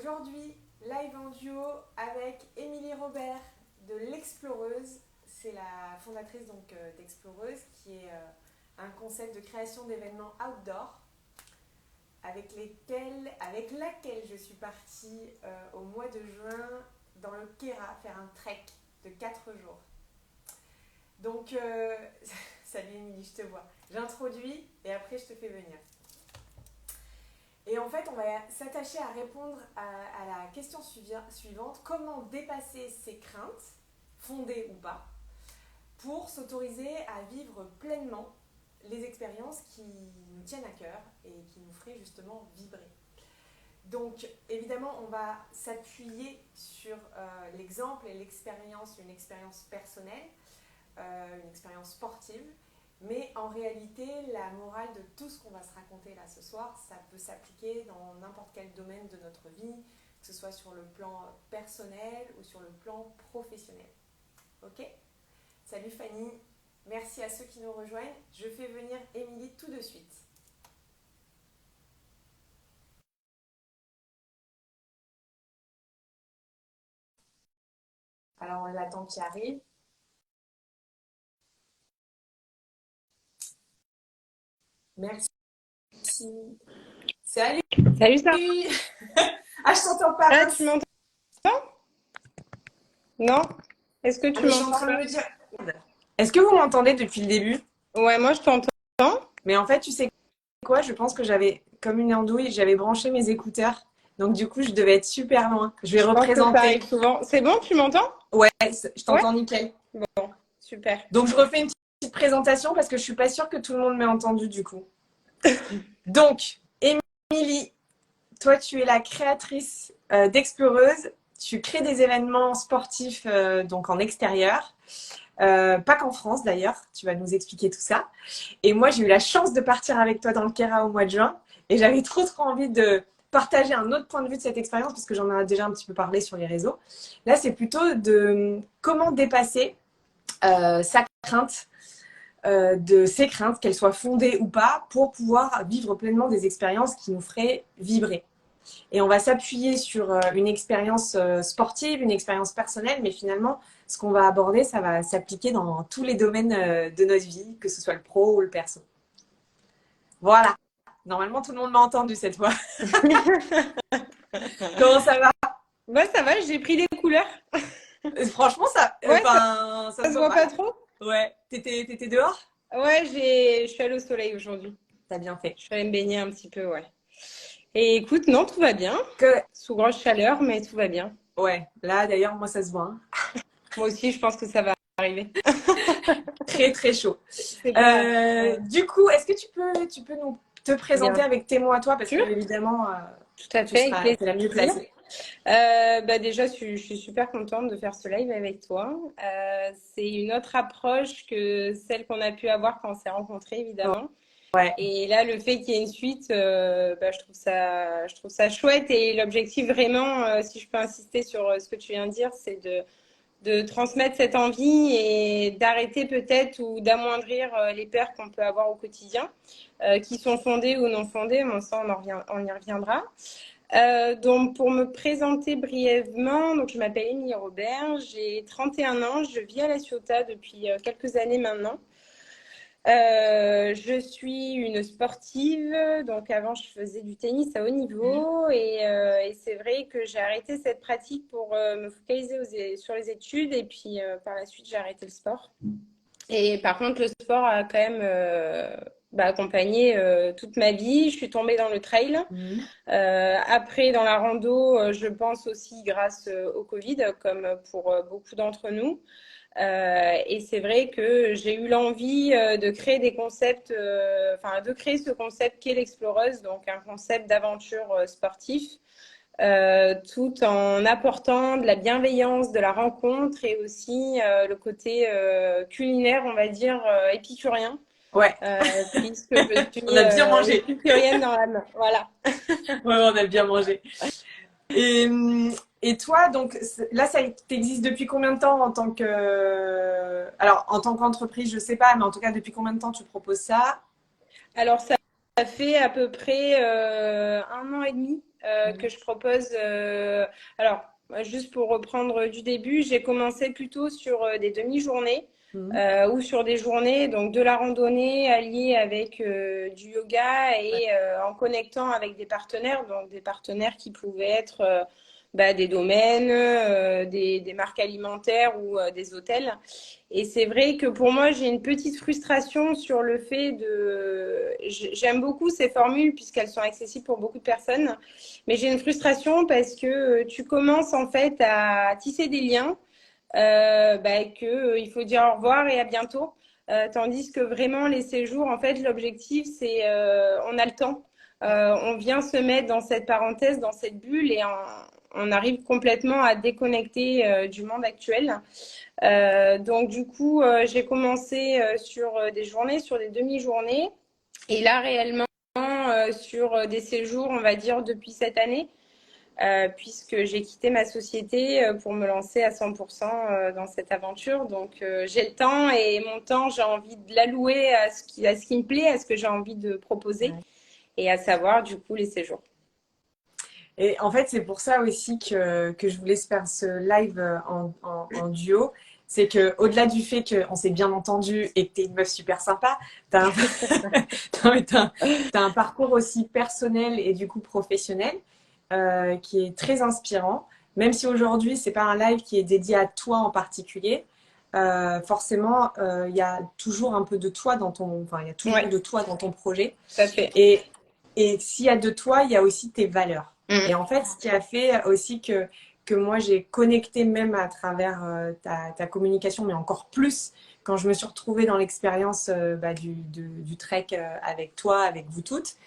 Aujourd'hui, live en duo avec Émilie Robert de l'Exploreuse. C'est la fondatrice d'Exploreuse, qui est un concept de création d'événements outdoor avec laquelle je suis partie au mois de juin dans le Kéra faire un trek de 4 jours. Donc, salut Émilie, je te vois. J'introduis et après je te fais venir. Et en fait, on va s'attacher à répondre à la question suivante. Comment dépasser ses craintes, fondées ou pas, pour s'autoriser à vivre pleinement les expériences qui nous tiennent à cœur et qui nous feraient justement vibrer. Donc, évidemment, on va s'appuyer sur l'exemple et l'expérience, une expérience personnelle, une expérience sportive. Mais en réalité, la morale de tout ce qu'on va se raconter là ce soir, ça peut s'appliquer dans n'importe quel domaine de notre vie, que ce soit sur le plan personnel ou sur le plan professionnel. Ok ? Salut Fanny, merci à ceux qui nous rejoignent. Je fais venir Émilie tout de suite. Alors on l'attend qui arrive. Merci. Salut. Salut Sarah. Ah, je t'entends pas. Ah, tu m'entends? Non? Est-ce que tu mais je suis en m'entends train de pas? me dire. Est-ce que vous m'entendez depuis le début? Ouais, moi je t'entends. Mais en fait, tu sais quoi? Je pense que j'avais, comme une andouille, j'avais branché mes écouteurs. Donc du coup, je devais être super loin. Je vais Je pense que ça représenter. arrive souvent. C'est bon, tu m'entends? Ouais, je Ouais? t'entends nickel. Bon, super. Donc je refais une petite présentation parce que je suis pas sûre que tout le monde m'ait entendu du coup. Donc, Émilie, toi tu es la créatrice d'Exploreuse. Tu crées des événements sportifs donc en extérieur. Pas qu'en France d'ailleurs, tu vas nous expliquer tout ça. Et moi, j'ai eu la chance de partir avec toi dans le Kéra au mois de juin. Et j'avais trop envie de partager un autre point de vue de cette expérience, parce que j'en ai déjà un petit peu parlé sur les réseaux. Là, c'est plutôt de comment dépasser sa crainte, de ses craintes, qu'elles soient fondées ou pas, pour pouvoir vivre pleinement des expériences qui nous feraient vibrer. Et on va s'appuyer sur une expérience sportive, une expérience personnelle, mais finalement, ce qu'on va aborder, ça va s'appliquer dans tous les domaines de notre vie, que ce soit le pro ou le perso. Voilà. Normalement, tout le monde m'a entendu cette fois. Comment ça va? Bah ça va, j'ai pris les couleurs. Franchement, ça, Ouais, ça ça se se voit voit pas pas là. trop? Ouais. T'étais dehors? Ouais, je suis allée au soleil aujourd'hui. T'as bien fait. Je suis allée me baigner un petit peu, ouais. Et écoute, non, tout va bien. Que, Sous grosse chaleur, mais tout va bien. ouais. Là, d'ailleurs, moi, ça se voit. Hein. Moi aussi, je pense que ça va arriver. Très, très chaud. C'est pas... Ouais, Du coup, est-ce que tu peux nous te présenter bien avec tes mots à toi, parce que sûr. évidemment, Tout à fait, avec t'es la mieux plaisir. placée. Bah déjà, je suis super contente de faire ce live avec toi. C'est une autre approche que celle qu'on a pu avoir quand on s'est rencontrés, évidemment. Ouais. Et là, le fait qu'il y ait une suite, bah, je trouve ça chouette. Et l'objectif vraiment, si je peux insister sur ce que tu viens de dire, c'est de transmettre cette envie et d'arrêter peut-être ou d'amoindrir les peurs qu'on peut avoir au quotidien, qui sont fondées ou non fondées. Bon, ça, on y reviendra. Donc, pour me présenter brièvement, donc je m'appelle Émilie Robert, j'ai 31 ans, je vis à La Ciotat depuis quelques années maintenant. Je suis une sportive, donc avant je faisais du tennis à haut niveau et c'est vrai que j'ai arrêté cette pratique pour me focaliser sur les études et puis par la suite j'ai arrêté le sport. Et par contre le sport a quand même accompagné toute ma vie. Je suis tombée dans le trail. Mhm. Après, dans la rando, je pense aussi grâce au Covid, comme pour beaucoup d'entre nous. Et c'est vrai que j'ai eu l'envie de créer des concepts, de créer ce concept qu'est l'Exploreuse, donc un concept d'aventure sportif, tout en apportant de la bienveillance, de la rencontre et aussi le côté culinaire, on va dire, épicurien. Ouais. Puisque je On suis a bien mangé. épicurienne dans l'âme. Voilà. Ouais, on a bien mangé. Et, et toi, donc là, ça t'existe depuis combien de temps en tant que... Alors, en tant qu'entreprise, je sais pas, mais en tout cas, depuis combien de temps tu proposes ça? Alors, ça fait à peu près 1 an et demi que je propose. Alors, juste pour reprendre du début, j'ai commencé plutôt sur des demi-journées ou sur des journées, donc de la randonnée alliée avec du yoga et en connectant avec des partenaires, donc des partenaires qui pouvaient être des domaines, des marques alimentaires ou des hôtels. Et c'est vrai que pour moi, j'ai une petite frustration sur le fait de... J'aime beaucoup ces formules puisqu'elles sont accessibles pour beaucoup de personnes, mais j'ai une frustration parce que tu commences en fait à tisser des liens, il faut dire au revoir et à bientôt. Tandis que vraiment les séjours, en fait, l'objectif, c'est on a le temps. On vient se mettre dans cette parenthèse, dans cette bulle et on arrive complètement à déconnecter du monde actuel. Donc du coup, j'ai commencé sur des journées, sur des demi-journées. Et là, réellement, sur des séjours, on va dire, depuis cette année, puisque j'ai quitté ma société pour me lancer à 100% dans cette aventure. Donc j'ai le temps et mon temps, j'ai envie de l'allouer à ce qui me plaît, à ce que j'ai envie de proposer, et à savoir du coup les séjours. Et en fait, c'est pour ça aussi que je voulais faire ce live en duo. C'est que au-delà du fait qu'on s'est bien entendu et que tu es une meuf super sympa, tu as, un parcours aussi personnel et du coup professionnel qui est très inspirant. Même si aujourd'hui, c'est pas un live qui est dédié à toi en particulier, forcément, il y a toujours un peu de toi dans ton, enfin, il y a toujours de toi dans ton projet. Tout à fait. Et s'il y a de toi, il y a aussi tes valeurs. Et en fait, ce qui a fait aussi que moi, j'ai connecté même à travers ta communication, mais encore plus quand je me suis retrouvée dans l'expérience du trek avec toi, avec vous toutes,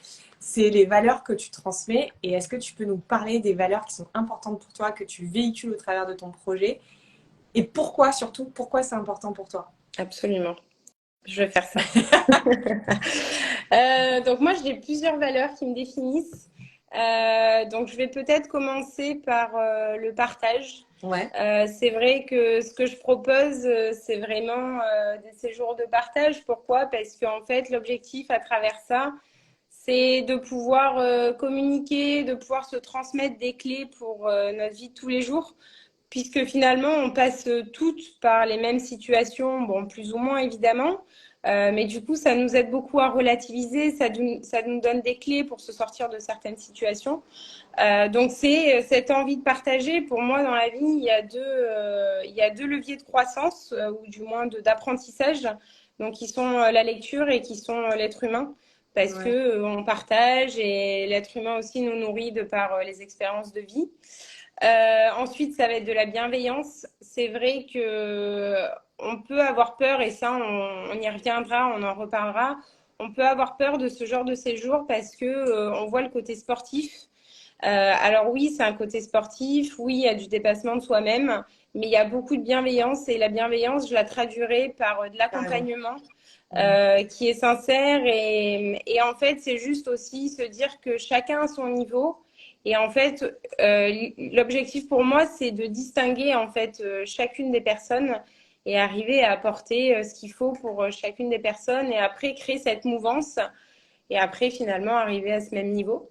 c'est les valeurs que tu transmets. Et est-ce que tu peux nous parler des valeurs qui sont importantes pour toi, que tu véhicules au travers de ton projet? Et pourquoi, surtout, pourquoi c'est important pour toi? Absolument. Je vais faire ça. Donc moi, j'ai plusieurs valeurs qui me définissent. Donc je vais peut-être commencer par le partage. Ouais. C'est vrai que ce que je propose, c'est vraiment des séjours de partage. Pourquoi? Parce qu'en fait, l'objectif à travers ça, c'est de pouvoir communiquer, de pouvoir se transmettre des clés pour notre vie de tous les jours. Puisque finalement, on passe toutes par les mêmes situations, bon, plus ou moins évidemment, mais du coup, ça nous aide beaucoup à relativiser, ça nous donne des clés pour se sortir de certaines situations. Donc, c'est cette envie de partager. Pour moi, dans la vie, il y a deux leviers de croissance, ou du moins d'apprentissage, donc qui sont la lecture et qui sont l'être humain. Parce que on partage et l'être humain aussi nous nourrit de par les expériences de vie. Ensuite, ça va être de la bienveillance. C'est vrai que on peut avoir peur, et ça, on y reviendra, on en reparlera. On peut avoir peur de ce genre de séjour parce que on voit le côté sportif. Alors oui, c'est un côté sportif, oui, il y a du dépassement de soi-même, mais il y a beaucoup de bienveillance et la bienveillance, je la traduirais par de l'accompagnement qui est sincère et en fait, c'est juste aussi se dire que chacun a son niveau. Et en fait, l'objectif pour moi, c'est de distinguer en fait chacune des personnes et arriver à apporter ce qu'il faut pour chacune des personnes et après créer cette mouvance et après finalement arriver à ce même niveau.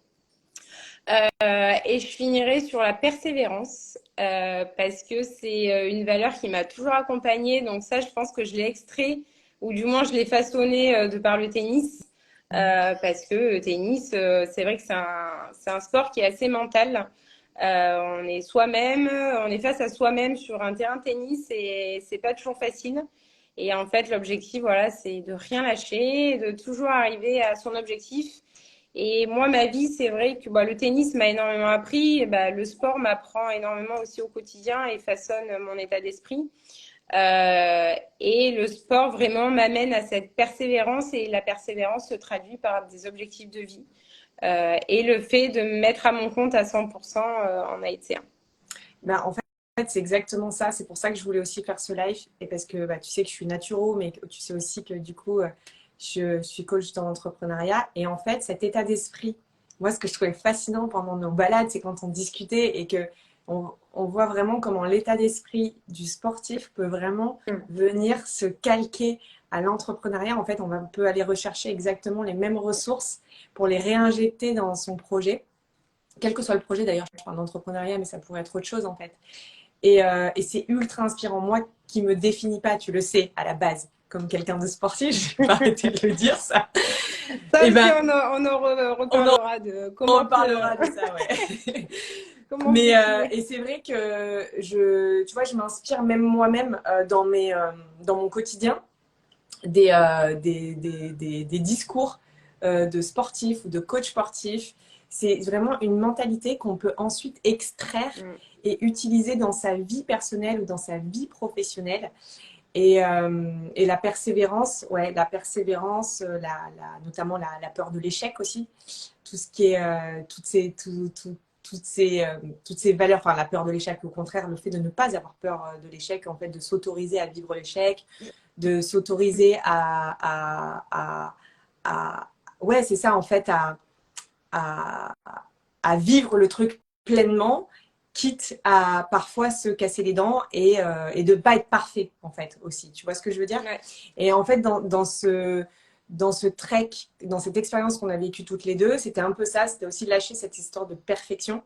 Et je finirai sur la persévérance parce que c'est une valeur qui m'a toujours accompagnée. Donc ça, je pense que je l'ai extrait ou du moins je l'ai façonné de par le tennis. Parce que le tennis, c'est vrai que c'est un sport qui est assez mental. On est soi-même, on est face à soi-même sur un terrain de tennis et c'est pas toujours facile. Et en fait, l'objectif, voilà, c'est de rien lâcher, de toujours arriver à son objectif. Et moi, ma vie, c'est vrai que le tennis m'a énormément appris. Et, le sport m'apprend énormément aussi au quotidien et façonne mon état d'esprit. Et le sport vraiment m'amène à cette persévérance et la persévérance se traduit par des objectifs de vie et le fait de me mettre à mon compte à 100% en a été un. En fait, c'est exactement ça. C'est pour ça que je voulais aussi faire ce live et parce que tu sais que je suis naturo, mais tu sais aussi que du coup, je suis coach dans l'entrepreneuriat. Et en fait, cet état d'esprit, moi, ce que je trouvais fascinant pendant nos balades, c'est quand on discutait et que on voit vraiment comment l'état d'esprit du sportif peut vraiment venir se calquer à l'entrepreneuriat. En fait, on peut aller rechercher exactement les mêmes ressources pour les réinjecter dans son projet. quel que soit le projet d'ailleurs, je parle d'entrepreneuriat, mais ça pourrait être autre chose en fait. Et c'est ultra inspirant. Moi qui me définis pas, tu le sais, à la base, comme quelqu'un de sportif, je vais pas arrêter de le dire ça. Ça Et aussi, ben, on en reparlera de comment reparlera de ça, ouais. comment Mais motiver. et c'est vrai que tu vois, je m'inspire même moi-même dans mon quotidien des discours de sportifs ou de coachs sportifs. C'est vraiment une mentalité qu'on peut ensuite extraire et utiliser dans sa vie personnelle ou dans sa vie professionnelle. Et la persévérance, ouais, la persévérance, notamment la peur de l'échec aussi, tout ce qui est toutes ces valeurs, enfin la peur de l'échec, au contraire, le fait de ne pas avoir peur de l'échec, en fait, de s'autoriser à vivre l'échec, de s'autoriser ouais, c'est ça, en fait, à, à vivre le truc pleinement, quitte à parfois se casser les dents et de pas être parfait, en fait, aussi. Tu vois ce que je veux dire? Ouais. Et en fait, dans ce trek, dans cette expérience qu'on a vécue toutes les deux, c'était un peu ça, c'était aussi lâcher cette histoire de perfection.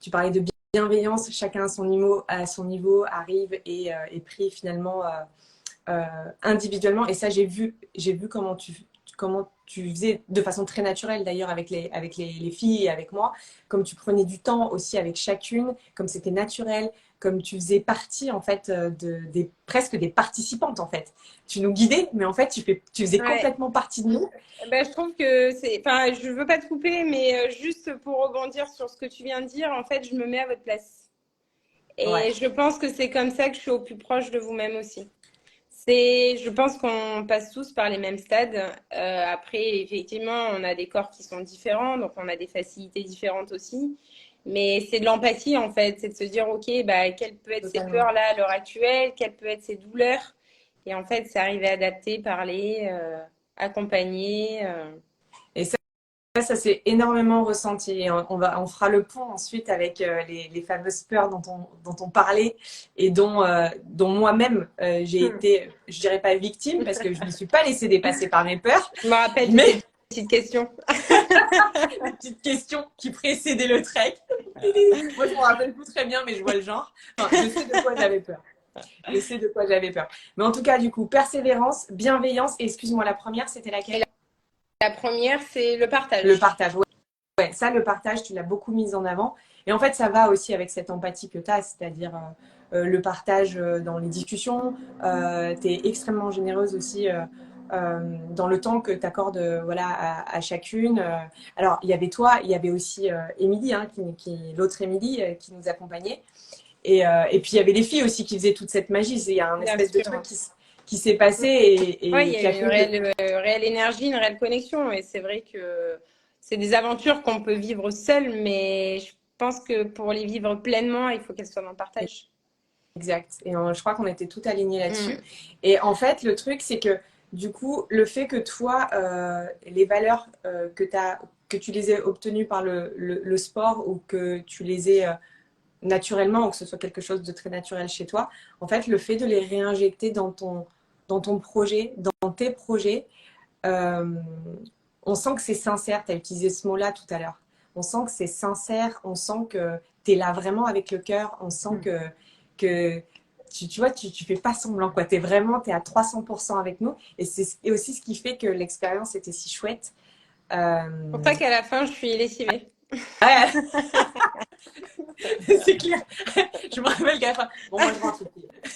Tu parlais de bienveillance, chacun à son niveau arrive et est pris finalement individuellement. Et ça, j'ai vu comment tu faisais de façon très naturelle d'ailleurs avec les filles et avec moi, comme tu prenais du temps aussi avec chacune, comme c'était naturel, comme tu faisais partie en fait presque des participantes en fait. Tu nous guidais, mais en fait tu faisais Ouais. complètement partie de nous. Ben, je trouve que c'est, enfin, je veux pas te couper, mais juste pour rebondir sur ce que tu viens de dire, en fait, je me mets à votre place. Ouais, Et je pense que c'est comme ça que je suis au plus proche de vous-même aussi. C'est, je pense qu'on passe tous par les mêmes stades. Après, effectivement, on a des corps qui sont différents, donc on a des facilités différentes aussi. Mais c'est de l'empathie, en fait. C'est de se dire, OK, bah, quelles peuvent être ces totalement. peurs-là à l'heure actuelle? Quelles peuvent être ces douleurs? Et en fait, c'est arriver à adapter, parler, accompagner. Et ça c'est énormément ressenti. Et on fera le pont ensuite avec les fameuses peurs dont on parlait et dont moi-même j'ai été, je dirais pas victime parce que je ne me suis pas laissée dépasser par mes peurs, Je me rappelle de mais ces petites questions. les petites questions qui précédaient le trek. Moi je me rappelle plus très bien, mais je vois le genre. Enfin, je sais de quoi j'avais peur. Je sais de quoi j'avais peur. Mais en tout cas, du coup, persévérance, bienveillance. Et excuse-moi, la première, c'était Et laquelle? la première, c'est le Le partage. partage. Ouais, ça, le partage, tu l'as beaucoup mis en avant. Et en fait, ça va aussi avec cette empathie que tu as, c'est-à-dire le partage dans les discussions. Tu es extrêmement généreuse aussi dans le temps que tu accordes voilà, à chacune. Alors, il y avait toi, il y avait aussi Émilie, hein, l'autre Émilie qui nous accompagnait. Et puis, il y avait les filles aussi qui faisaient toute cette magie. Il y a un Bien espèce de truc sûr. qui s'est passé Ouais, il et y qui a a une fait que… réelle énergie, une réelle connexion. Et c'est vrai que c'est des aventures qu'on peut vivre seul, mais je pense que pour les vivre pleinement, il faut qu'elles soient dans le partage. Exact. Et je crois qu'on était tout alignés là-dessus. Mm. Et en fait, le truc, c'est que du coup, le fait que toi, les valeurs que tu les aies obtenues par le sport ou que tu les aies naturellement ou que ce soit quelque chose de très naturel chez toi, en fait, le fait de les réinjecter dans ton projet, dans tes projets, euh, on sent que c'est sincère. Tu as utilisé ce mot-là tout à l'heure. On sent que c'est sincère, on sent que tu es là vraiment avec le cœur, on sent que tu vois, tu fais pas semblant, quoi. Tu es à 300% avec nous. Et c'est aussi ce qui fait que l'expérience était si chouette. C'est pour ça qu'à la fin, je suis lessivée. Ouais, c'est clair. Je me rappelle qu'à la fin, bon, moi je rentre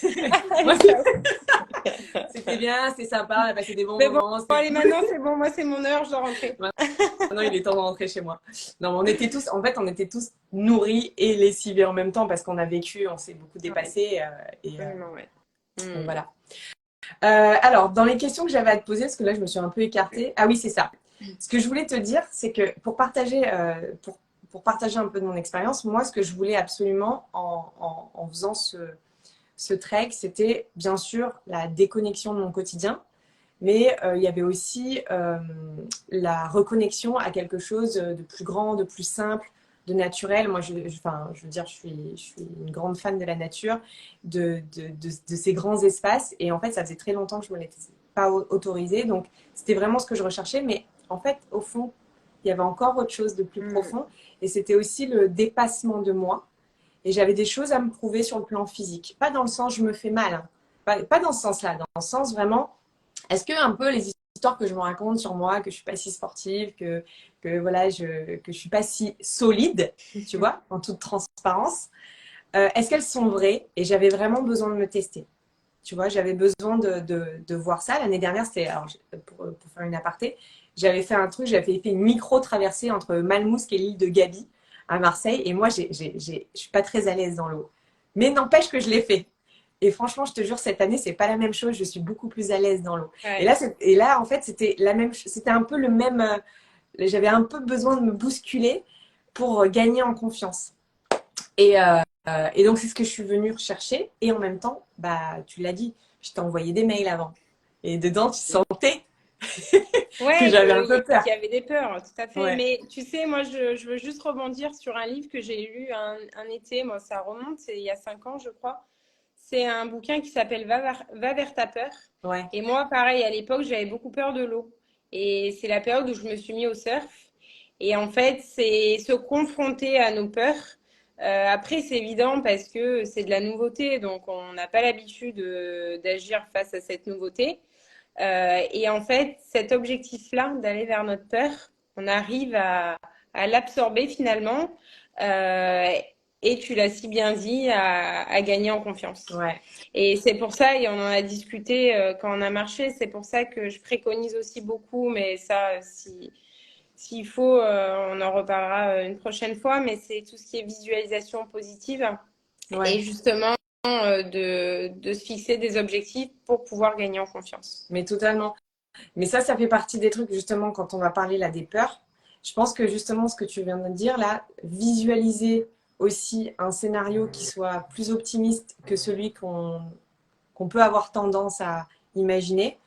ici. Moi, Allez, ciao. c'était bien, c'était sympa, on a passé des bons Mais bon, moments, c'était allez, cool. maintenant, c'est bon. Moi, c'est mon heure, je dois rentrer. Maintenant, il est temps de rentrer chez moi. Non, mais on était tous nourris et lessivés en même temps parce qu'on a vécu, on s'est beaucoup Ouais, dépassé. absolument, ouais. Donc Mm. voilà. Alors, dans les questions que j'avais à te poser, parce que là, je me suis un peu écartée. Ah oui, c'est ça. Ce que je voulais te dire, c'est que pour partager un peu de mon expérience, moi, ce que je voulais absolument en faisant ce trek, c'était bien sûr la déconnexion de mon quotidien, mais il y avait aussi la reconnexion à quelque chose de plus grand, de plus simple, de naturel. Moi, enfin, je veux dire, je suis une grande fan de la nature, de ces grands espaces. Et en fait, ça faisait très longtemps que je ne me l'étais pas autorisée. Donc, c'était vraiment ce que je recherchais. Mais en fait, au fond, il y avait encore autre chose de plus profond. Et c'était aussi le dépassement de moi. Et j'avais des choses à me prouver sur le plan physique. Pas dans le sens je me fais mal, hein. Pas dans ce sens-là, dans le sens vraiment, est-ce que un peu les histoires que je me raconte sur moi, que je suis pas si sportive, que voilà, que je suis pas si solide, tu vois, en toute transparence, est-ce qu'elles sont vraies? Et j'avais vraiment besoin de me tester. Tu vois, j'avais besoin de voir ça. L'année dernière, c'était, alors, pour faire une aparté, j'avais fait un truc, j'avais fait une micro-traversée entre Malmousque et l'île de Gabi à Marseille. Et moi, je suis pas très à l'aise dans l'eau. Mais n'empêche que je l'ai fait. Et franchement, je te jure, cette année, c'est pas la même chose. Je suis beaucoup plus à l'aise dans l'eau. Ouais. Et là, en fait, c'était la même, c'était un peu le même. J'avais un peu besoin de me bousculer pour gagner en confiance. Et donc, c'est ce que je suis venue rechercher. Et en même temps, bah, tu l'as dit, je t'ai envoyé des mails avant. Et dedans, tu sentais que j'avais un peu peur. Il y avait des peurs, tout à fait. Ouais. Mais tu sais, moi, je veux juste rebondir sur un livre que j'ai lu un été. Moi, ça remonte, c'est il y a 5 ans, je crois. C'est un bouquin qui s'appelle Va vers ta peur. Ouais. Et moi, pareil, à l'époque, j'avais beaucoup peur de l'eau. Et c'est la période où je me suis mis au surf. Et en fait, c'est se confronter à nos peurs. Après, c'est évident parce que c'est de la nouveauté, donc on n'a pas l'habitude d'agir face à cette nouveauté. Et en fait, cet objectif-là, d'aller vers notre peur, on arrive à l'absorber finalement. Et tu l'as si bien dit, à gagner en confiance. Ouais. Et c'est pour ça, et on en a discuté quand on a marché, c'est pour ça que je préconise aussi beaucoup, mais ça, s'il faut, on en reparlera une prochaine fois, mais c'est tout ce qui est visualisation positive. Ouais. Et justement, de se fixer des objectifs pour pouvoir gagner en confiance. Mais totalement. Mais ça fait partie des trucs, justement, quand on va parler là des peurs. Je pense que justement, ce que tu viens de dire là, visualiser aussi un scénario qui soit plus optimiste que celui qu'on peut avoir tendance à imaginer,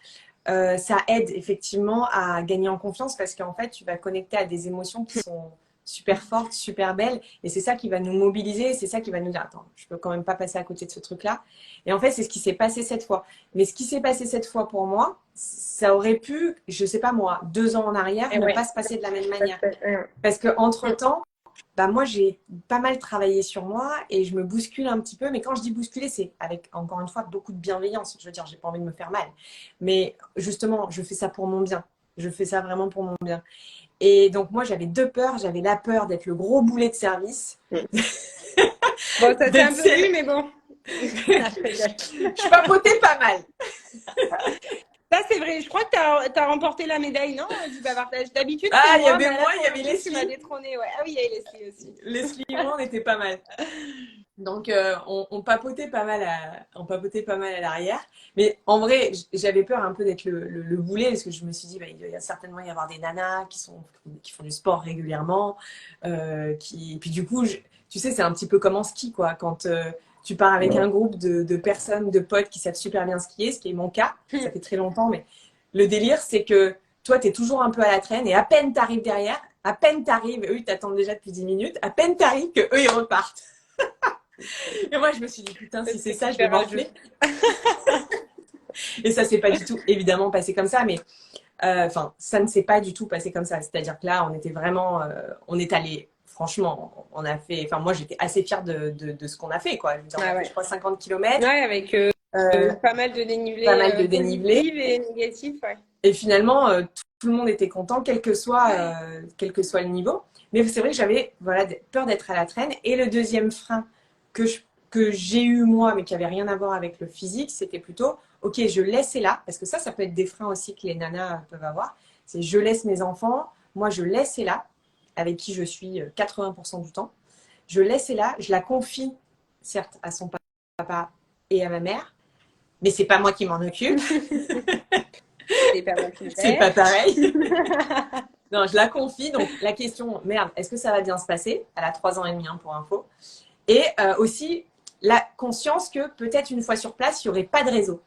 ça aide effectivement à gagner en confiance parce qu'en fait, tu vas connecter à des émotions qui sont super fortes, super belles. Et c'est ça qui va nous mobiliser. C'est ça qui va nous dire, attends, je peux quand même pas passer à côté de ce truc-là. Et en fait, c'est ce qui s'est passé cette fois. Mais ce qui s'est passé cette fois pour moi, ça aurait pu, je sais pas moi, 2 ans en arrière, ne pas se passer de la même manière. Parce que entre-temps, bah moi, j'ai pas mal travaillé sur moi et je me bouscule un petit peu. Mais quand je dis bousculer, c'est avec, encore une fois, beaucoup de bienveillance. Je veux dire, j'ai pas envie de me faire mal. Mais justement, je fais ça pour mon bien. Je fais ça vraiment pour mon bien. Et donc, moi, j'avais 2 peurs. J'avais la peur d'être le gros boulet de service. Bon, ça c'est un peu vu, mais bon. Je papotais pas mal. Ça, c'est vrai. Je crois que tu as remporté la médaille, non, du bavardage. D'habitude, ah, c'est il y avait moi, moi, il y avait Leslie. Tu m'as détrôné, ouais. Ah oui, il y avait Leslie aussi. Leslie et moi, on était pas mal. Donc, on papotait pas mal à l'arrière. Mais en vrai, j'avais peur un peu d'être le boulet parce que je me suis dit, bah, il doit certainement y avoir des nanas qui font du sport régulièrement. Et puis du coup, tu sais, c'est un petit peu comme en ski, quoi. Quand tu pars avec un groupe de personnes, de potes qui savent super bien skier, ce qui est mon cas, ça fait très longtemps, mais le délire, c'est que toi, tu es toujours un peu à la traîne et à peine tu arrives derrière, à peine tu arrives, eux, ils t'attendent déjà depuis 10 minutes, à peine tu arrives que eux, ils repartent. Et moi, je me suis dit, putain, si c'est ça, je vais morfler. Et ça s'est pas du tout, évidemment, passé comme ça, mais enfin, ça ne s'est pas du tout passé comme ça. C'est-à-dire que là, on était vraiment, on est allé, franchement, on a fait, enfin, moi, j'étais assez fière de ce qu'on a fait, quoi. Je veux dire, on a fait, je crois, 50 km. Ouais, avec pas mal de dénivelé. Pas mal de dénivelé. Et négatif, ouais. Et finalement, tout le monde était content, quel que soit le niveau. Mais c'est vrai que j'avais voilà, peur d'être à la traîne. Et le deuxième frein que j'ai eu moi, mais qui avait rien à voir avec le physique, c'était plutôt, ok, je laisse là, parce que ça peut être des freins aussi que les nanas peuvent avoir. C'est je laisse mes enfants, moi je laisse là, avec qui je suis 80% du temps. Je laisse là, je la confie, certes, à son papa et à ma mère, mais c'est pas moi qui m'en occupe. C'est pas pareil. Non, je la confie. Donc, la question, merde, est-ce que ça va bien se passer? Elle a 3 ans et demi, hein, pour info. Et aussi, la conscience que peut-être une fois sur place, il n'y aurait pas de réseau.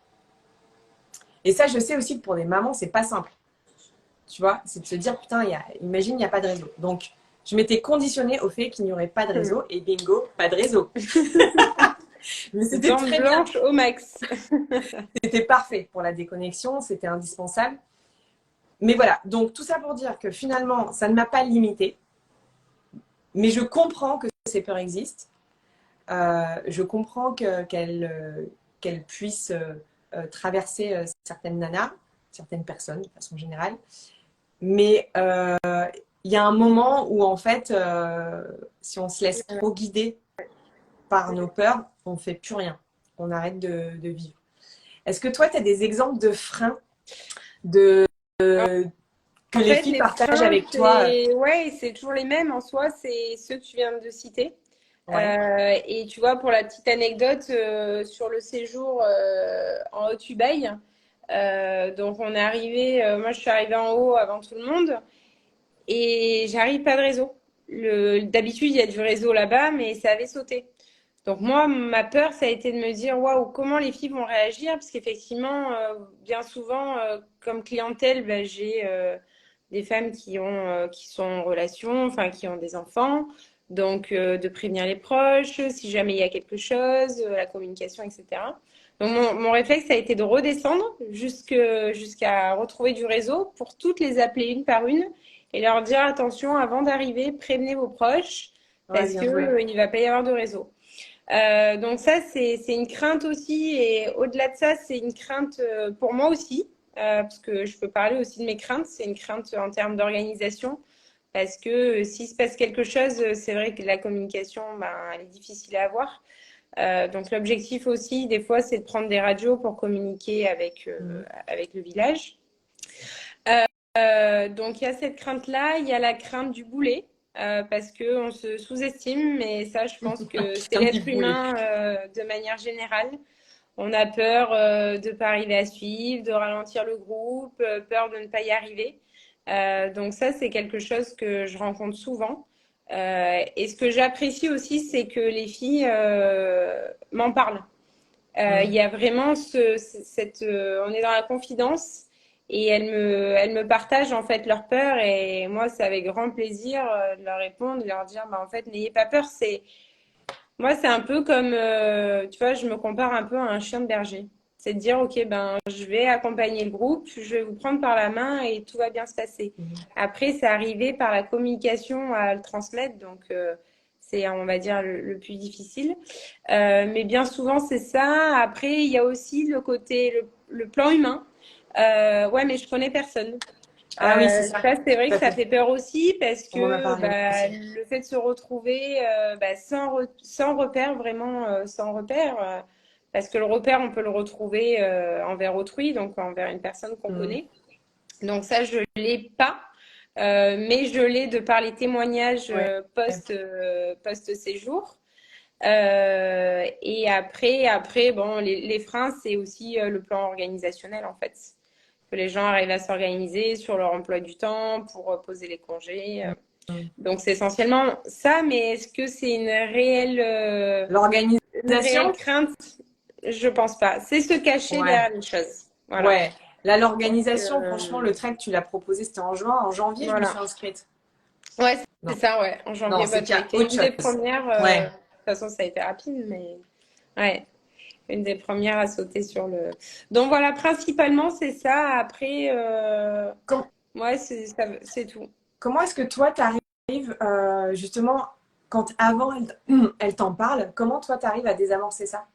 Et ça, je sais aussi que pour des mamans, c'est pas simple. Tu vois, c'est de se dire, putain, imagine, il n'y a pas de réseau. Donc, je m'étais conditionnée au fait qu'il n'y aurait pas de réseau. Et bingo, pas de réseau. Mais c'était très blanche au max. C'était parfait pour la déconnexion, c'était indispensable. Mais voilà, donc tout ça pour dire que finalement, ça ne m'a pas limitée. Mais je comprends que ces peurs existent. Je comprends qu'elles puissent traverser certaines nanas, certaines personnes de façon générale. Mais il y a un moment où, en fait, si on se laisse trop guider par nos peurs, on ne fait plus rien. On arrête de vivre. Est-ce que toi, tu as des exemples de freins que les filles partagent avec toi? Ouais, c'est toujours les mêmes en soi, c'est ceux que tu viens de citer. Ouais. Et tu vois, pour la petite anecdote, sur le séjour en Haut-Tubail, donc on est arrivé, moi je suis arrivée en haut avant tout le monde et j'arrive pas de réseau. D'habitude, il y a du réseau là-bas, mais ça avait sauté. Donc moi, ma peur, ça a été de me dire, waouh, comment les filles vont réagir? Parce qu'effectivement, bien souvent, comme clientèle, ben, j'ai des femmes qui sont en relation, enfin qui ont des enfants. Donc de prévenir les proches, si jamais il y a quelque chose, la communication, etc. Donc mon réflexe, ça a été de redescendre jusqu'à retrouver du réseau pour toutes les appeler une par une et leur dire, attention, avant d'arriver, prévenez vos proches parce que il va pas y avoir de réseau. Donc ça, c'est une crainte aussi. Et au-delà de ça, c'est une crainte pour moi aussi, parce que je peux parler aussi de mes craintes. C'est une crainte en termes d'organisation, parce que s'il se passe quelque chose, c'est vrai que la communication, ben, elle est difficile à avoir. Donc l'objectif aussi, des fois, c'est de prendre des radios pour communiquer avec le village. Donc il y a cette crainte-là, il y a la crainte du boulet. Parce qu'on se sous-estime, mais ça, je pense que c'est l'être humain de manière générale. On a peur de ne pas arriver à suivre, de ralentir le groupe, peur de ne pas y arriver. Donc ça, c'est quelque chose que je rencontre souvent. Et ce que j'apprécie aussi, c'est que les filles m'en parlent. Il y a vraiment on est dans la confidence. Et elles me partagent en fait leur peur et moi c'est avec grand plaisir de leur répondre, de leur dire bah en fait n'ayez pas peur, moi c'est un peu comme tu vois, je me compare un peu à un chien de berger. C'est de dire ok ben je vais accompagner le groupe, je vais vous prendre par la main et tout va bien se passer. Après c'est arrivé par la communication à le transmettre donc c'est on va dire le plus difficile. Mais bien souvent c'est ça. Après il y a aussi le côté le plan humain. Ouais, mais je connais personne. Ah oui, c'est ça. C'est vrai que ça fait peur aussi parce On en a que parlé aussi. le fait de se retrouver sans repère, vraiment sans repère, parce que le repère, on peut le retrouver envers autrui, donc envers une personne qu'on connaît. Donc ça, je l'ai pas, mais je l'ai de par les témoignages post-séjour. Et après, bon, les freins, c'est aussi le plan organisationnel en fait. Que les gens arrivent à s'organiser sur leur emploi du temps pour poser les congés. Donc c'est essentiellement ça, mais est-ce que c'est une réelle crainte? Je pense pas. C'est se cacher derrière les choses. Voilà. Ouais. Là, l'organisation, franchement, le trek, tu l'as proposé, c'était en juin. En janvier, je me suis inscrite. Ouais, c'est ça, ouais. En janvier, c'était une des premières. De toute façon, ça a été rapide, mais ouais. Une des premières à sauter sur le. Donc voilà, principalement, c'est ça. Après, ouais, c'est tout. Comment est-ce que toi, tu arrives justement, quand avant elle t'en parle, comment toi, tu arrives à désamorcer ça?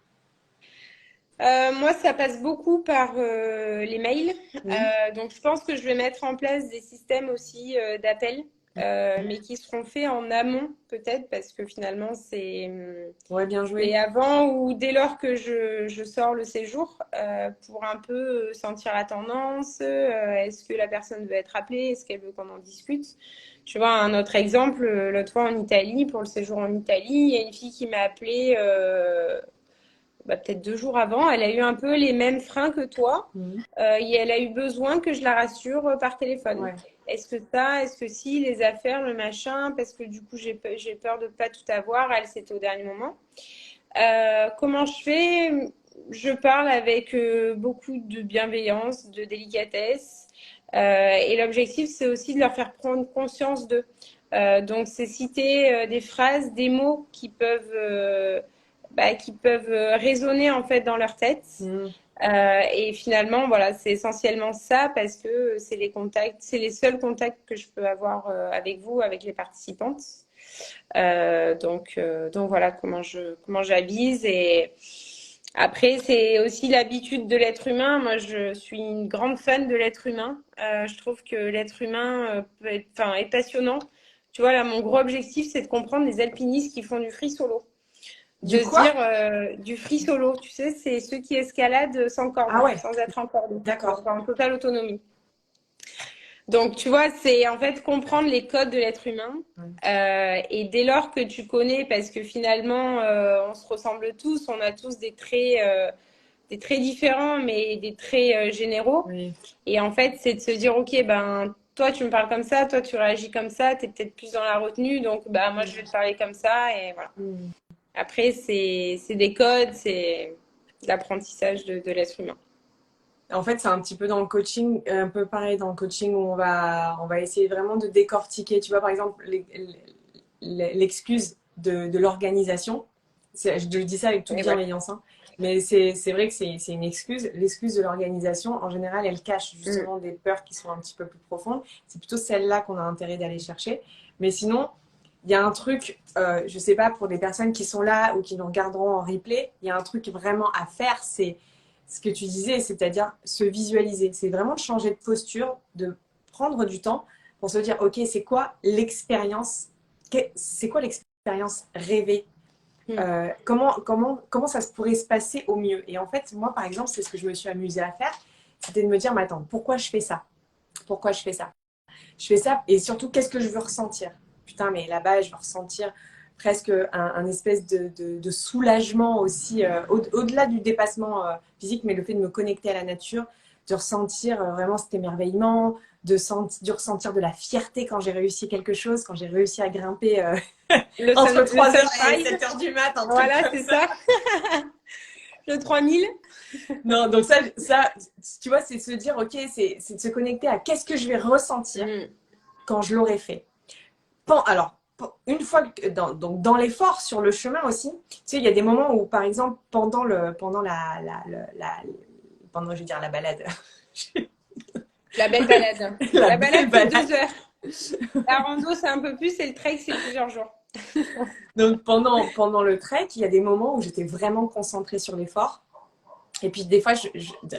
Moi, ça passe beaucoup par les mails. Donc, je pense que je vais mettre en place des systèmes aussi d'appels, mais qui seront faits en amont, peut-être, parce que finalement, c'est bien joué. Et avant ou dès lors que je sors le séjour, pour un peu sentir la tendance. Est-ce que la personne veut être appelée? Est-ce qu'elle veut qu'on en discute? Tu vois, un autre exemple, l'autre fois en Italie, pour le séjour en Italie, il y a une fille qui m'a appelée peut-être 2 jours avant. Elle a eu un peu les mêmes freins que toi et elle a eu besoin que je la rassure par téléphone. Est-ce que si, les affaires, le machin, parce que du coup j'ai peur de ne pas tout avoir. Elle, c'était au dernier moment. Comment je fais? Je parle avec beaucoup de bienveillance, de délicatesse. Et l'objectif, c'est aussi de leur faire prendre conscience d'eux. Donc, c'est citer des phrases, des mots qui peuvent résonner en fait dans leur tête. Et finalement, voilà, c'est essentiellement ça parce que c'est les contacts, c'est les seuls contacts que je peux avoir avec vous, avec les participantes. Donc voilà comment j'avise. Et après, c'est aussi l'habitude de l'être humain. Moi, je suis une grande fan de l'être humain. Je trouve que l'être humain est passionnant. Tu vois, là, mon gros objectif, c'est de comprendre les alpinistes qui font du free solo. Du De se quoi? dire du free solo, tu sais, c'est ceux qui escaladent sans corde, Ah ouais, sans être en corde, donc d'accord. en totale autonomie. Donc, tu vois, c'est en fait comprendre les codes de l'être humain. Ouais. Et dès lors que tu connais, parce que finalement, on se ressemble tous, on a tous des traits différents, mais des traits généraux. Oui. Et en fait, c'est de se dire, OK, ben, toi, tu me parles comme ça, toi, tu réagis comme ça, tu es peut-être plus dans la retenue, donc bah, moi, je vais te parler comme ça, et voilà. Mm. Après, c'est des codes, c'est l'apprentissage de l'être humain. En fait, c'est un petit peu dans le coaching, un peu pareil dans le coaching où on va essayer vraiment de décortiquer. Tu vois, par exemple, l'excuse de l'organisation. Je dis ça avec toute Et ouais. bienveillance, hein. Mais c'est vrai que c'est une excuse. L'excuse de l'organisation, en général, elle cache Mm. justement des peurs qui sont un petit peu plus profondes. C'est plutôt celle-là qu'on a intérêt d'aller chercher. Mais sinon, il y a un truc, je sais pas, pour des personnes qui sont là ou qui nous regarderont en replay, il y a un truc vraiment à faire, c'est ce que tu disais, c'est-à-dire se visualiser. C'est vraiment de changer de posture, de prendre du temps pour se dire, OK, c'est quoi l'expérience rêvée? Comment ça se pourrait se passer au mieux? Et en fait, moi, par exemple, c'est ce que je me suis amusée à faire, c'était de me dire, mais attends, pourquoi je fais ça? Pourquoi je fais ça? Je fais ça et surtout, qu'est-ce que je veux ressentir? Putain, mais là-bas, je veux ressentir presque un espèce de soulagement aussi, au-delà du dépassement physique, mais le fait de me connecter à la nature, de ressentir vraiment cet émerveillement, de ressentir de la fierté quand j'ai réussi quelque chose, quand j'ai réussi à grimper entre Le 3 heures et sunrise, 7 heures du mat, un truc voilà, comme c'est ça. ça. Le 3000. Non, donc ça, tu vois, c'est de se dire, ok, c'est de se connecter à qu'est-ce que je vais ressentir Mm. quand je l'aurai fait. Alors, une fois que donc dans l'effort sur le chemin aussi, tu sais, il y a des moments où, par exemple, pendant, je veux dire, la balade, La belle balade. la La balade, belle c'est balade. 2 heures. La rando, c'est un peu plus, et le trek, c'est plusieurs jours. Donc, pendant le trek, il y a des moments où j'étais vraiment concentrée sur l'effort. Et puis, des fois,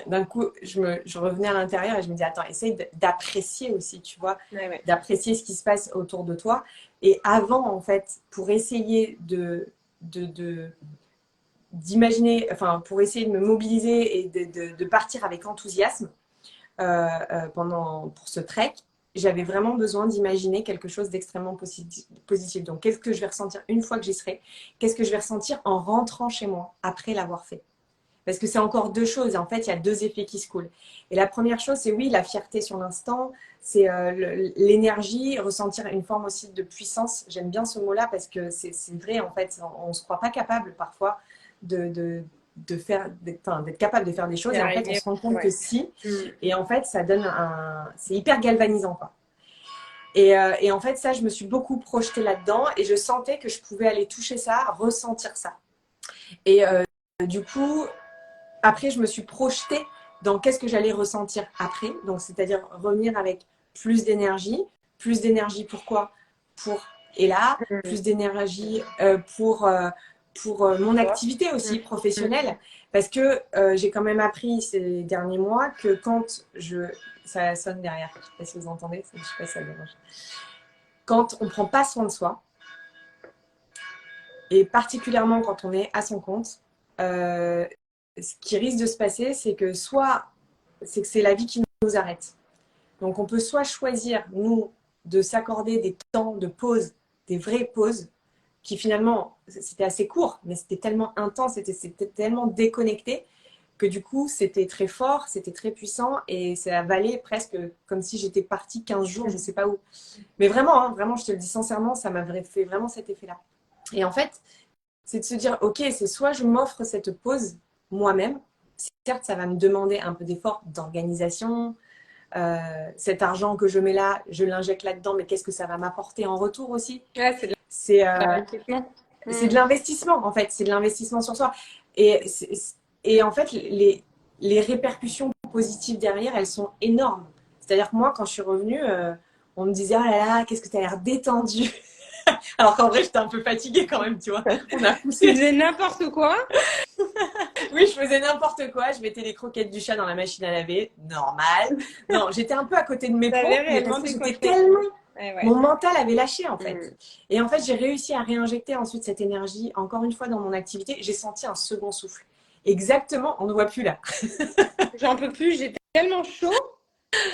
d'un coup, je revenais à l'intérieur et je me disais, attends, essaye d'apprécier aussi, tu vois, Ouais, ouais. d'apprécier ce qui se passe autour de toi. Et avant, en fait, pour essayer d'imaginer, enfin, pour essayer de me mobiliser et de partir avec enthousiasme pour ce trek, j'avais vraiment besoin d'imaginer quelque chose d'extrêmement positif. Donc, qu'est-ce que je vais ressentir une fois que j'y serai? Qu'est-ce que je vais ressentir en rentrant chez moi après l'avoir fait? Parce que c'est encore deux choses. En fait, il y a deux effets qui se coulent. Et la première chose, c'est oui, la fierté sur l'instant, c'est l'énergie, ressentir une forme aussi de puissance. J'aime bien ce mot-là parce que c'est vrai, en fait, on ne se croit pas capable parfois d'être capable de faire des choses. C'est Et en fait, on arrivé. se rend compte que Ouais. si. Mm. Et en fait, c'est hyper galvanisant, quoi. Et en fait, ça, je me suis beaucoup projetée là-dedans et je sentais que je pouvais aller toucher ça, ressentir ça. Et du coup, après, je me suis projetée dans qu'est-ce que j'allais ressentir après. Donc, c'est-à-dire revenir avec plus d'énergie. Plus d'énergie, pourquoi? Et là, Mm. plus d'énergie pour mon Toi. activité Mm. aussi Mm. professionnelle. Parce que j'ai quand même appris ces derniers mois que quand je... Ça sonne derrière, je ne sais pas si vous entendez, je ne sais pas si ça dérange. Quand on ne prend pas soin de soi, et particulièrement quand on est à son compte, ce qui risque de se passer, c'est que c'est la vie qui nous arrête. Donc on peut soit choisir, nous, de s'accorder des temps de pause, des vraies pauses, qui finalement, c'était assez court, mais c'était tellement intense, c'était tellement déconnecté, que du coup, c'était très fort, c'était très puissant, et ça valait presque comme si j'étais partie 15 jours, je ne sais pas où. Mais vraiment, hein, vraiment, je te le dis sincèrement, ça m'avait fait vraiment cet effet-là. Et en fait, c'est de se dire, ok, c'est soit je m'offre cette pause moi-même, certes, ça va me demander un peu d'effort d'organisation, cet argent que je mets là, je l'injecte là-dedans, mais qu'est-ce que ça va m'apporter en retour aussi? Ouais, c'est de C'est l'investissement. c'est Mm. de l'investissement, en fait, c'est de l'investissement sur soi. Et, et en fait, les répercussions positives derrière, elles sont énormes. C'est-à-dire que moi, quand je suis revenue, on me disait, oh là là, qu'est-ce que tu as l'air détendue. Alors qu'en vrai, j'étais un peu fatiguée quand même, tu vois. On a Tu poussé. faisais n'importe quoi. Oui, je faisais n'importe quoi. Je mettais les croquettes du chat dans la machine à laver. Normal. Non, j'étais un peu à côté de mes T'avais pompes, mais réellement parce que j'étais décroché. tellement... Ouais. Mon mental avait lâché, en fait. Mm. Et en fait, j'ai réussi à réinjecter ensuite cette énergie, encore une fois, dans mon activité. J'ai senti un second souffle. Exactement, on ne voit plus là. J'en peux plus, j'ai tellement chaud.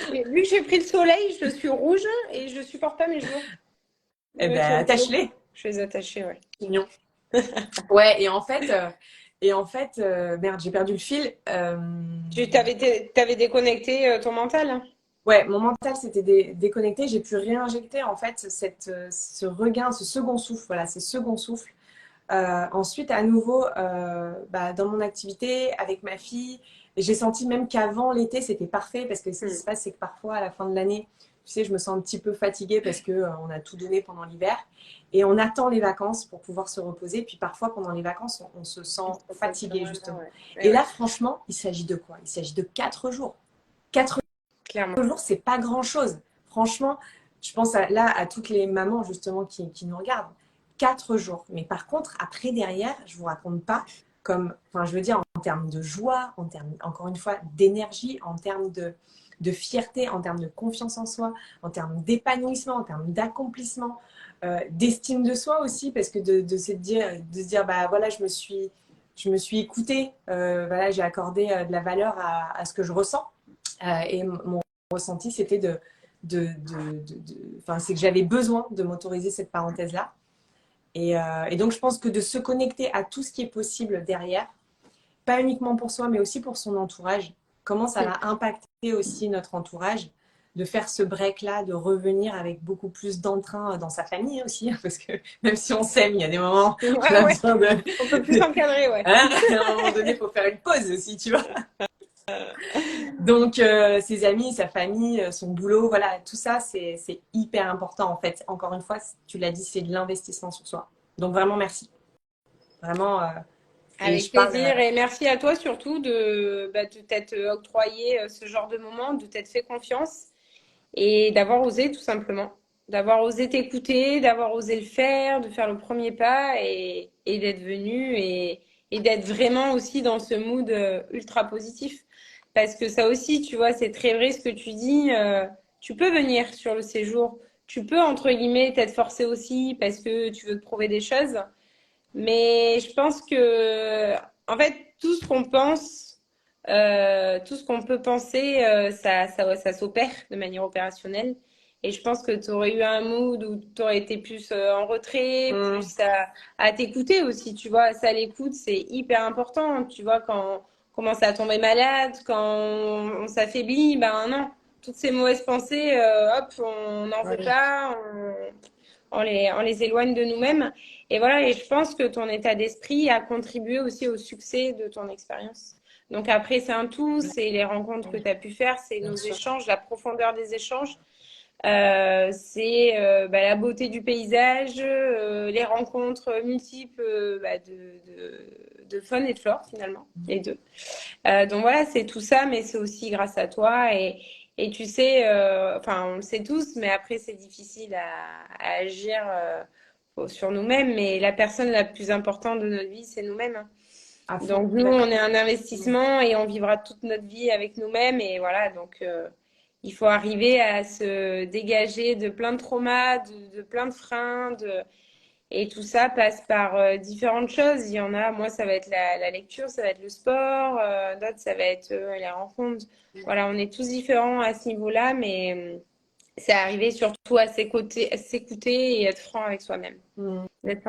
Vu que j'ai pris le soleil, je suis rouge et je supporte pas mes jours. Eh Je ben, attache-les. Je les attacher, ouais. Mignon. Ouais, et en fait, merde, j'ai perdu le fil. T'avais déconnecté ton mental, hein. Ouais, mon mental s'était déconnecté. J'ai pu réinjecter en fait ce regain, ce second souffle. Voilà, ce second souffle. Ensuite, à nouveau, dans mon activité avec ma fille, j'ai senti même qu'avant l'été, c'était parfait parce que ce qui se passe, c'est que parfois, à la fin de l'année, tu sais, je me sens un petit peu fatiguée parce que on a tout donné pendant l'hiver et on attend les vacances pour pouvoir se reposer. Puis parfois, pendant les vacances, on se sent fatigué justement. Ouais. Et là, franchement, il s'agit de quoi? Il s'agit de 4 jours. 4 Clairement. jours, c'est pas grand-chose. Franchement, je pense à toutes les mamans justement qui nous regardent. 4 jours. Mais par contre, après, derrière, je vous raconte pas enfin, je veux dire, en termes de joie, en termes, encore une fois, d'énergie, en termes de fierté, en termes de confiance en soi, en termes d'épanouissement, en termes d'accomplissement, d'estime de soi aussi, parce que de se dire, bah voilà, je me suis écoutée, voilà, j'ai accordé de la valeur à ce que je ressens. Et mon ressenti, c'était enfin, c'est que j'avais besoin de m'autoriser cette parenthèse-là. Et donc, je pense que de se connecter à tout ce qui est possible derrière, pas uniquement pour soi, mais aussi pour son entourage, comment ça va impacter aussi notre entourage, de faire ce break-là, de revenir avec beaucoup plus d'entrain dans sa famille aussi, parce que même si on s'aime, il y a des moments où on a besoin On peut plus s'encadrer, ouais. Hein, à un moment donné, il faut faire une pause aussi, tu vois. Donc, ses amis, sa famille, son boulot, voilà, tout ça, c'est hyper important en fait. Encore une fois, tu l'as dit, c'est de l'investissement sur soi. Donc, vraiment, merci. Vraiment. Et Avec je parle. plaisir et merci à toi surtout de t'être octroyé ce genre de moment, de t'être fait confiance et d'avoir osé tout simplement, d'avoir osé t'écouter, d'avoir osé le faire, de faire le premier pas et d'être venu et d'être vraiment aussi dans ce mood ultra positif. Parce que ça aussi, tu vois, c'est très vrai ce que tu dis. Tu peux venir sur le séjour, tu peux entre guillemets t'être forcé aussi parce que tu veux te prouver des choses. Mais je pense que, en fait, tout ce qu'on pense, tout ce qu'on peut penser, ça s'opère de manière opérationnelle. Et je pense que tu aurais eu un mood où tu aurais été plus en retrait, plus à t'écouter aussi, tu vois. Ça, l'écoute, c'est hyper important. Tu vois, quand on commence à tomber malade, quand on s'affaiblit, ben non. Toutes ces mauvaises pensées, hop, on n'en veut pas, on les éloigne de nous-mêmes. Et voilà, et je pense que ton état d'esprit a contribué aussi au succès de ton expérience. Donc après, c'est un tout, c'est les rencontres que tu as pu faire, c'est nos échanges, la profondeur des échanges, c'est la beauté du paysage, les rencontres multiples de faune et de flore finalement, les deux. Donc voilà, c'est tout ça, mais c'est aussi grâce à toi et tu sais, enfin on le sait tous, mais après c'est difficile à agir sur nous-mêmes, mais la personne la plus importante de notre vie, c'est nous-mêmes, hein. Donc nous, on est un investissement et on vivra toute notre vie avec nous-mêmes et voilà, donc il faut arriver à se dégager de plein de traumas, de plein de freins, et tout ça passe par différentes choses. Il y en a, moi, ça va être la lecture, ça va être le sport, d'autres, ça va être les rencontres. Voilà, on est tous différents à ce niveau-là, mais c'est arriver surtout à s'écouter et être franc avec soi-même, d'être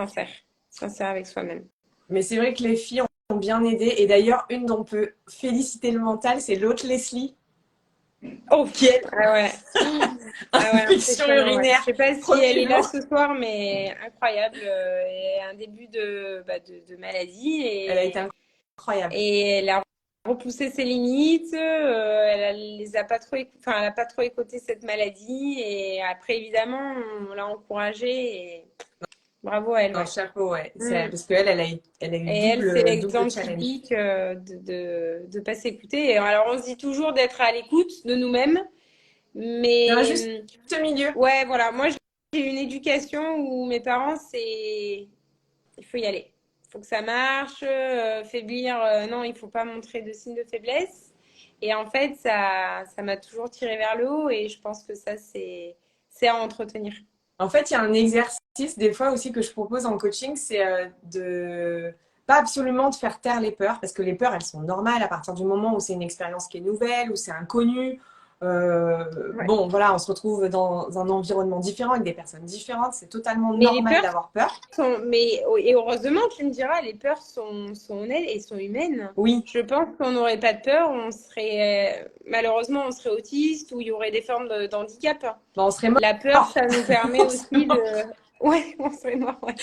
sincère avec soi-même. Mais c'est vrai que les filles ont bien aidé. Et d'ailleurs, une dont on peut féliciter le mental, c'est l'autre Leslie. Oh, ah ouais. Infection urinaire. Je sais pas si elle est là ce soir, mais incroyable. Et un début de maladie. Elle a été incroyable. Et elle a repoussé ses limites. Les a pas trop, elle a pas trop écouté cette maladie. Et après, évidemment, on l'a encouragée. Bravo à elle, Un ouais. chapeau, ouais. Mm. Parce qu'elle, elle a eu Et elle, c'est double l'exemple challenge. typique de pas s'écouter. Et alors, on se dit toujours d'être à l'écoute de nous-mêmes, C'est un juste mais milieu. ouais, voilà. Moi, j'ai eu une éducation où mes parents, c'est il faut y aller. Il faut que ça marche. Faiblir, non, il faut pas montrer de signes de faiblesse. Et en fait, ça m'a toujours tiré vers le haut. Et je pense que ça, c'est à entretenir. En fait, il y a un exercice des fois aussi que je propose en coaching, c'est de pas absolument de faire taire les peurs, parce que les peurs, elles sont normales à partir du moment où c'est une expérience qui est nouvelle, où c'est inconnu. Ouais. Bon, voilà, on se retrouve dans un environnement différent avec des personnes différentes. C'est totalement Mais les normal peurs d'avoir peur. et heureusement, tu me diras, les peurs sont honnêtes et sont humaines. Oui, Je pense qu'on n'aurait pas de peur, on serait, malheureusement, on serait autiste ou il y aurait des formes d'handicap. ben, on serait La peur, mort. ça nous permet On serait aussi de, mort. ouais, on serait mort, ouais.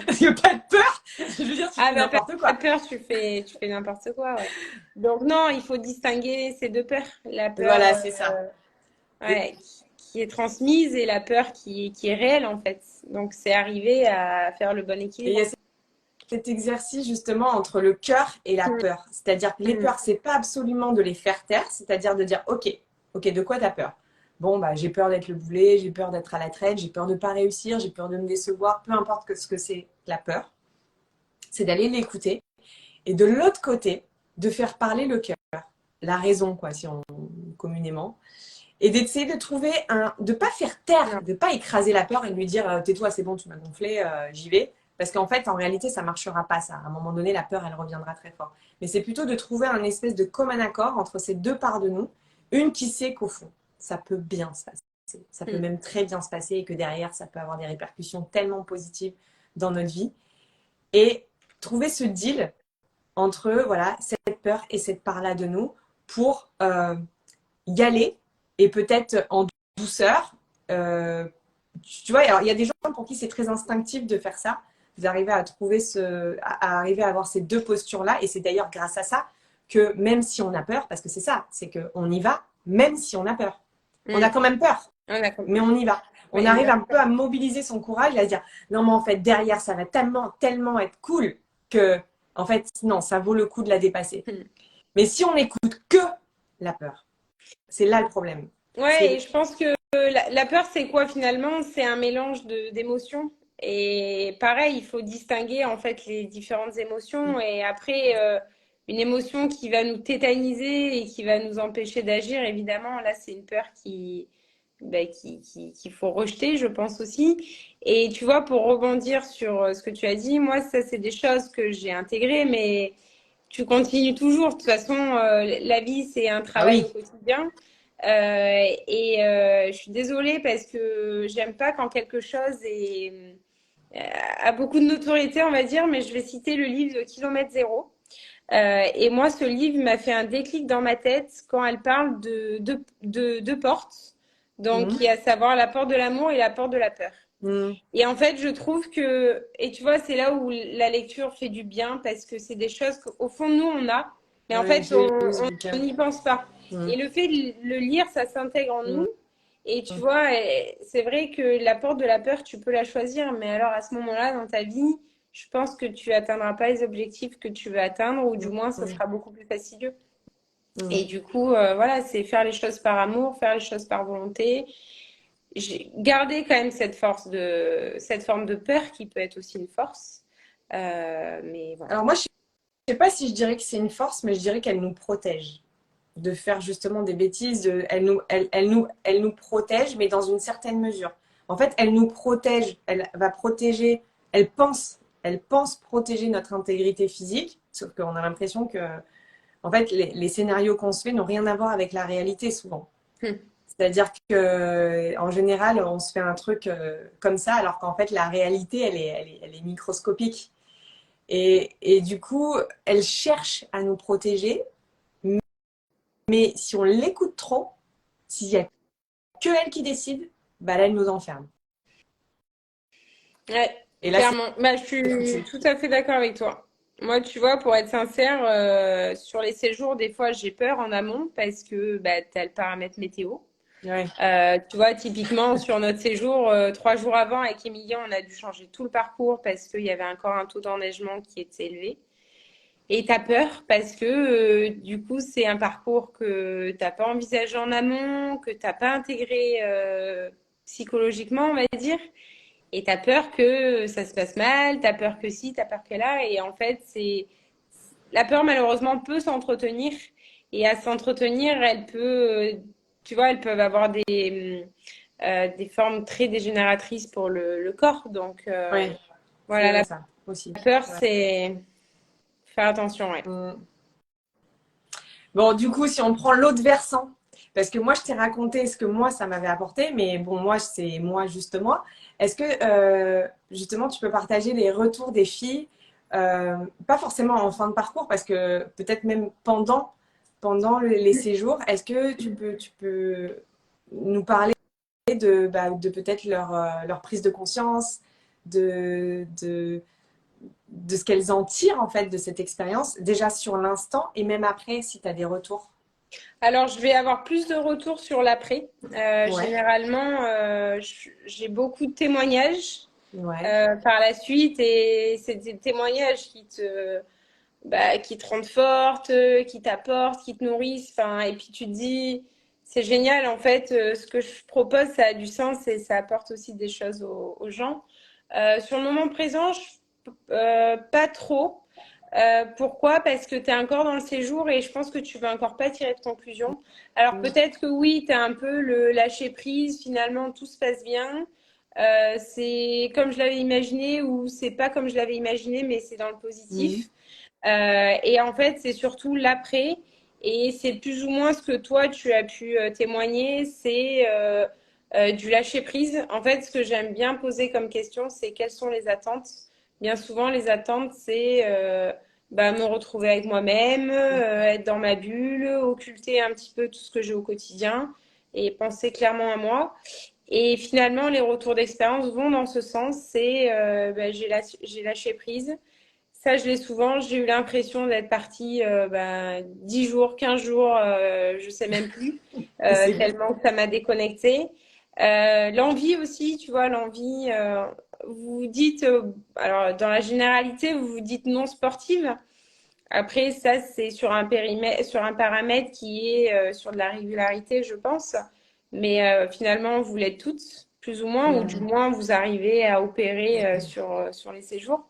Parce que pas de peur, je veux dire, tu Ah fais bah, n'importe pas quoi. de peur, tu fais n'importe quoi, ouais. Donc non, il faut distinguer ces deux peurs. La peur, Voilà, c'est ça. ouais, qui est transmise et la peur qui est réelle, en fait. Donc c'est arriver à faire le bon Et il y a équilibre. cet exercice justement entre le cœur et la Mm, peur. C'est-à-dire que les mm, peurs, c'est pas absolument de les faire taire, c'est-à-dire de dire ok, ok, de quoi tu as peur? Bon, bah, j'ai peur d'être le boulet, j'ai peur d'être à la traîne, j'ai peur de ne pas réussir, j'ai peur de me décevoir, peu importe ce que c'est la peur, c'est d'aller l'écouter. Et de l'autre côté, de faire parler le cœur, la raison, quoi, si on communément, et d'essayer de trouver de pas faire taire, non. de pas écraser la peur et de lui dire tais-toi, c'est bon, tu m'as gonflé, j'y vais. Parce qu'en fait, en réalité, ça marchera pas, ça. À un moment donné, la peur, elle reviendra très fort. Mais c'est plutôt de trouver un espèce de commun accord entre ces deux parts de nous. Une qui sait qu'au fond, ça peut bien se passer. Ça peut Mm. même très bien se passer et que derrière, ça peut avoir des répercussions tellement positives dans notre vie. Et trouver ce deal entre voilà, cette peur et cette part-là de nous pour y aller et peut-être en douceur. Tu vois, alors, il y a des gens pour qui c'est très instinctif de faire ça. Vous arrivez à trouver à arriver à avoir ces deux postures-là. Et c'est d'ailleurs grâce à ça que même si on a peur, parce que c'est ça, c'est qu'on y va, même si on a peur. On a Mm. quand même peur, Ah, d'accord. mais on y va. On Oui, arrive un peu à mobiliser son courage et à se dire non, mais en fait, derrière, ça va tellement, tellement être cool que, en fait, non, ça vaut le coup de la dépasser. mm. Mais si on n'écoute que la peur, c'est là le problème. Ouais, et C'est je pense que la peur, c'est quoi finalement? C'est un mélange d'émotions. Et pareil, il faut distinguer en fait les différentes émotions. Et après, une émotion qui va nous tétaniser et qui va nous empêcher d'agir, évidemment, là, c'est une peur qu'il faut rejeter, je pense aussi. Et tu vois, pour rebondir sur ce que tu as dit, moi, ça, c'est des choses que j'ai intégrées, mais tu continues toujours. De toute façon, la vie, c'est un ah travail au oui, quotidien. Je suis désolée parce que j'aime pas quand quelque chose a beaucoup de notoriété, on va dire, mais je vais citer le livre de Kilomètre Zéro. Et moi, ce livre m'a fait un déclic dans ma tête quand elle parle de portes. Donc, il y a à savoir la porte de l'amour et la porte de la peur. mmh. Et en fait, je trouve que, et tu vois, c'est là où la lecture fait du bien parce que c'est des choses qu'au fond de nous, on a, mais en Ouais, fait, j'ai lu ce on bouquin. n'y pense pas. Mmh. Et le fait de le lire, ça s'intègre en Mmh. nous. Et tu vois, c'est vrai que la porte de la peur, tu peux la choisir, mais alors à ce moment-là, dans ta vie, je pense que tu atteindras pas les objectifs que tu veux atteindre, ou du moins, ça Mmh. sera beaucoup plus fastidieux. Mmh. Et du coup, voilà, c'est faire les choses par amour, faire les choses par volonté. J'ai gardé quand même cette forme de peur qui peut être aussi une force. Mais voilà. Alors moi, je sais pas si je dirais que c'est une force, mais je dirais qu'elle nous protège de faire justement des bêtises. Elle nous protège, mais dans une certaine mesure. En fait, elle nous protège, elle va protéger, elle pense protéger notre intégrité physique, sauf qu'on a l'impression que, en fait, les scénarios qu'on se fait n'ont rien à voir avec la réalité souvent. Hmm. C'est-à-dire que en général, on se fait un truc comme ça, alors qu'en fait, la réalité, elle est microscopique. Et du coup, elle cherche à nous protéger, mais si on l'écoute trop, s'il y a que elle qui décide, bah là, elle nous enferme. Ouais, Et là, clairement. Bah, je c'est suis foutu. tout à fait d'accord avec toi. Moi, tu vois, pour être sincère, sur les séjours, des fois, j'ai peur en amont parce que bah, tu as le paramètre météo. Ouais. Tu vois, typiquement, sur notre séjour, 3 jours avant, avec Emilia, on a dû changer tout le parcours parce qu'il y avait encore un taux d'enneigement qui était élevé. Et tu as peur parce que du coup, c'est un parcours que tu n'as pas envisagé en amont, que tu n'as pas intégré psychologiquement, on va dire. Et tu as peur que ça se passe mal, tu as peur que si, tu as peur que là. Et en fait, la peur, malheureusement, peut s'entretenir. Et à s'entretenir, elle peut, tu vois, elles peuvent avoir des formes très dégénératrices pour le corps. Donc, Ouais, c'est voilà, vrai la ça aussi. peur, Ouais. c'est faire attention, ouais. Bon, du coup, si on prend l'autre versant, parce que moi, je t'ai raconté ce que moi, ça m'avait apporté, mais bon, moi, c'est moi, juste moi. Est-ce que, justement, tu peux partager les retours des filles, pas forcément en fin de parcours, parce que peut-être même pendant les séjours, est-ce que tu peux nous parler de peut-être leur prise de conscience, de ce qu'elles en tirent en fait de cette expérience, déjà sur l'instant et même après si tu as des retours. Alors, je vais avoir plus de retours sur l'après. Ouais, Généralement, j'ai beaucoup de témoignages ouais, par la suite et c'est des témoignages qui te rendent forte, qui t'apportent, qui te nourrissent. Enfin, et puis tu te dis, c'est génial en fait, ce que je propose, ça a du sens et ça apporte aussi des choses aux gens. Sur le moment présent, pas trop. Pourquoi? Parce que tu es encore dans le séjour et je pense que tu vas encore pas tirer de conclusion. Alors peut-être que oui, tu as un peu le lâcher prise, finalement tout se passe bien. C'est comme je l'avais imaginé ou c'est pas comme je l'avais imaginé, mais c'est dans le mhm, positif. Et en fait, c'est surtout l'après. Et c'est plus ou moins ce que toi, tu as pu témoigner, c'est du lâcher prise. En fait, ce que j'aime bien poser comme question, c'est quelles sont les attentes? Bien souvent, les attentes, c'est me retrouver avec moi-même, être dans ma bulle, occulter un petit peu tout ce que j'ai au quotidien et penser clairement à moi. Et finalement, les retours d'expérience vont dans ce sens, c'est j'ai lâché prise. Ça, je l'ai souvent. J'ai eu l'impression d'être partie 10 jours, 15 jours, je sais même plus, c'est vite. tellement que ça m'a déconnectée. L'envie aussi, tu vois, l'envie, vous vous dites, alors dans la généralité, vous vous dites non sportive. Après, ça, c'est sur un périmètre, sur un paramètre qui est sur de la régularité, je pense. Mais finalement, vous l'êtes toutes, plus ou moins, ou du Mhm. moins, vous arrivez à opérer sur les séjours.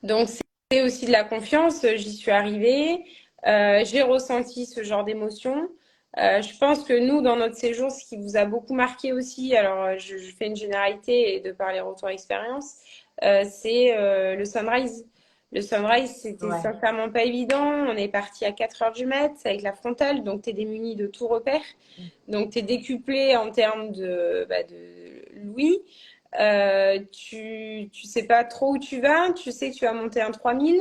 Donc, c'est aussi de la confiance. J'y suis arrivée. J'ai ressenti ce genre d'émotion. Je pense que nous, dans notre séjour, ce qui vous a beaucoup marqué aussi, alors je fais une généralité et de par les retours d'expérience, c'est le sunrise. Le sunrise, c'était Ouais. sincèrement pas évident. On est parti à 4 heures du mat avec la frontale, donc tu es démuni de tout repère. Donc tu es décuplé en termes de Louis. Tu sais pas trop où tu vas, tu sais que tu vas monter un 3000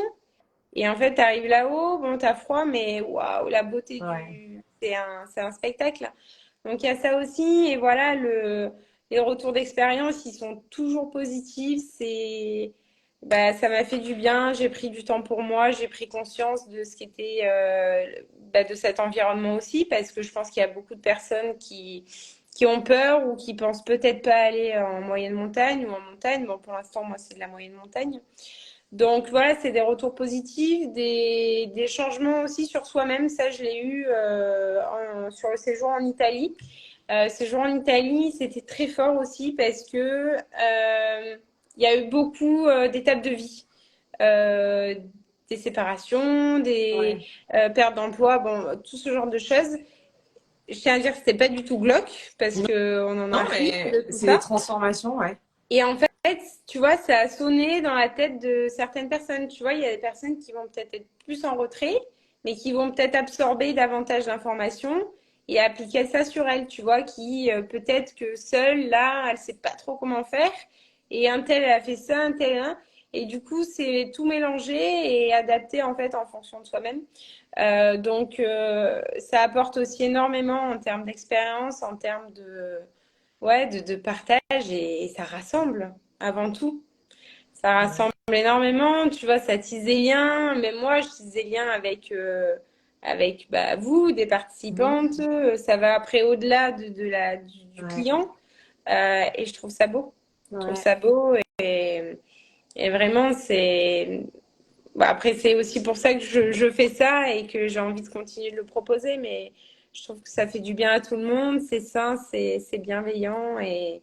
et en fait tu arrives là-haut, bon t'as froid mais waouh la beauté Ouais. c'est un spectacle. Donc il y a ça aussi et voilà les retours d'expérience ils sont toujours positifs, ça m'a fait du bien, j'ai pris du temps pour moi, j'ai pris conscience de ce qui était de cet environnement aussi parce que je pense qu'il y a beaucoup de personnes qui ont peur ou qui pensent peut-être pas aller en moyenne montagne ou en montagne. Bon, pour l'instant, moi, c'est de la moyenne montagne. Donc voilà, c'est des retours positifs, des changements aussi sur soi-même. Ça, je l'ai eu sur le séjour en Italie. Séjour en Italie, c'était très fort aussi parce que il y a eu beaucoup d'étapes de vie. Euh, des séparations, des Ouais. pertes d'emploi, bon, tout ce genre de choses. Je tiens à dire que c'était pas du tout glauque parce Non, que on en a non, ri mais de tout c'est des ça. transformations, ouais. Et en fait, tu vois, ça a sonné dans la tête de certaines personnes. Tu vois, il y a des personnes qui vont peut-être être plus en retrait, mais qui vont peut-être absorber davantage d'informations et appliquer ça sur elles. Tu vois, qui peut-être que seule, là, elle sait pas trop comment faire. Et un tel, elle a fait ça, un tel, un. Et du coup, c'est tout mélangé et adapté en fait en fonction de soi-même. Donc, ça apporte aussi énormément en termes d'expérience, en termes de partage et ça rassemble avant tout. Ça Ouais. rassemble énormément, tu vois, ça tisse des liens. Même moi, je tisse des liens avec avec vous, des participantes. Ça va après au-delà du Ouais. client. Et je trouve ça beau. Je trouve Ouais. ça beau et vraiment, après, c'est aussi pour ça que je fais ça et que j'ai envie de continuer de le proposer. Mais je trouve que ça fait du bien à tout le monde. C'est sain, c'est bienveillant et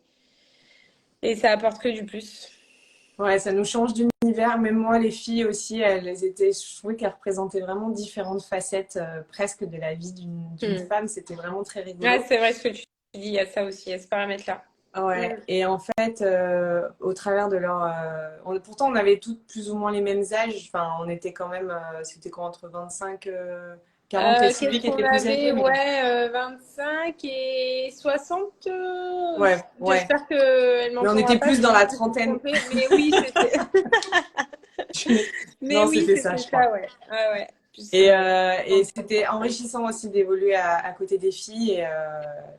ça apporte que du plus. Ouais, ça nous change d'univers. Même moi, les filles aussi, je trouvais qu'elles représentaient vraiment différentes facettes presque de la vie d'une Hmm. femme. C'était vraiment très Ah, rigolo. c'est vrai ce que tu dis. Il y a ça aussi, il y a ce paramètre-là. Ouais. Et en fait, au travers de pourtant, on avait toutes plus ou moins les mêmes âges. Enfin, on était quand même, c'était quoi, entre 25, 40 et Sylvie Qu'est-ce qui qu'on était plus âgée, avait? mais Ouais, 25 et 60. ouais, ouais. J'espère qu'elle Mais on m'entendra était pas, plus je dans vais la beaucoup me trentaine. tromper. Mais oui, c'était mais Non, oui, c'était ça, c'était je crois. ça, ouais. Ouais, ouais. Plus, Et c'était enrichissant aussi d'évoluer à côté des filles.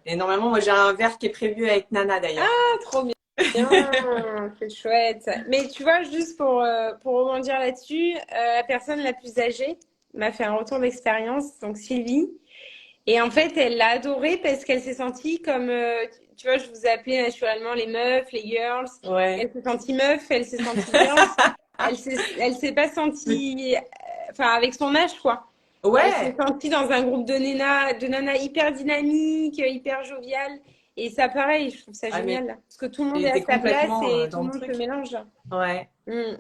Et normalement, moi, j'ai un verre qui est prévu avec Nana d'ailleurs. Ah, trop bien. C'est chouette. Mais tu vois, juste pour rebondir là-dessus, la personne la plus âgée m'a fait un retour d'expérience, donc Sylvie. Et en fait, elle l'a adoré parce qu'elle s'est sentie comme, tu vois, je vous ai appelé naturellement les meufs, les girls. Ouais. Elle s'est sentie meuf, elle s'est sentie girls. Elle s'est pas sentie, enfin, avec son âge, quoi. Elle s'est Ouais. sentie dans un groupe de nanas hyper dynamiques, hyper joviales. Et ça, pareil, je trouve ça Ah, mais génial. Parce que tout le monde est à j'étais sa place complètement et tout dans le le monde se truc. mélange. Ouais. Mm.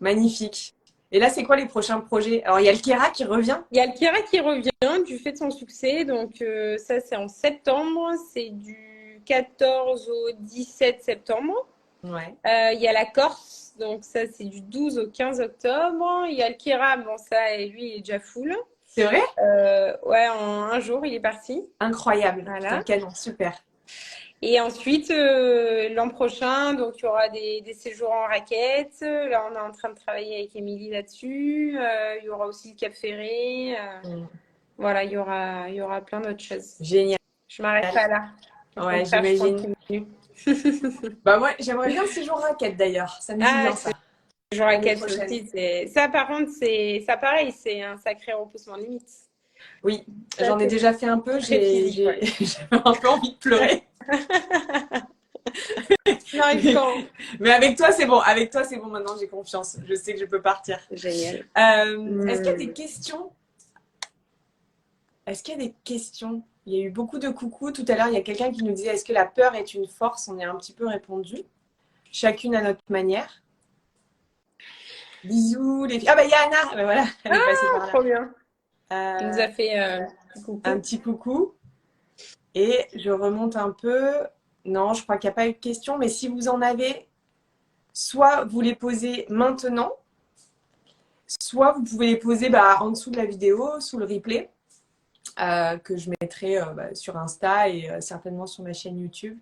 Magnifique. Et là, c'est quoi les prochains projets? Alors, il y a le Kera qui revient. Il y a le Kira qui revient du fait de son succès. Donc, ça, c'est en septembre. C'est du 14 au 17 septembre. Ouais. Il y a la Corse. Donc, ça, c'est du 12 au 15 octobre. Il y a le Kira. Bon, ça, et lui, il est déjà full. C'est vrai? Ouais, en un jour, il est parti. Incroyable. Putain, Voilà. canon, super. Et ensuite, l'an prochain, donc il y aura des séjours en raquette. Là, on est en train de travailler avec Émilie là-dessus. Il y aura aussi le Cap Ferré. Mm. Voilà, il y aura plein d'autres choses. Génial. Je m'arrête pas là. Au Ouais, contraire, je j'imagine. continue. Bah, moi, j'aimerais bien le séjour raquette d'ailleurs. Ça me dit Ah, bien ça. séjour L'année raquette prochaine. aussi. Ça, par contre, c'est ça pareil, c'est un sacré repoussement de limite. Oui, Ça, j'en ai c'est déjà fait un peu. très physique, ouais. J'avais un peu envie de pleurer. Non, il faut. Mais avec toi, c'est bon. Avec toi, c'est bon. Maintenant, j'ai confiance. Je sais que je peux partir. Génial. Est-ce qu'il y a des questions? Est-ce qu'il y a des questions? Il y a eu beaucoup de coucou. Tout à l'heure, il y a quelqu'un qui nous disait est-ce que la peur est une force? On y a un petit peu répondu. Chacune à notre manière. Bisous, les filles. Ah, bah, il y a Anna. Ah, bah, voilà, elle est passée par là. Trop bien. Il nous a fait coucou. Un petit coucou. Et je remonte un peu. Non, je crois qu'il n'y a pas eu de questions. Mais si vous en avez, soit vous les posez maintenant, soit vous pouvez les poser en dessous de la vidéo, sous le replay, que je mettrai sur Insta et certainement sur ma chaîne YouTube.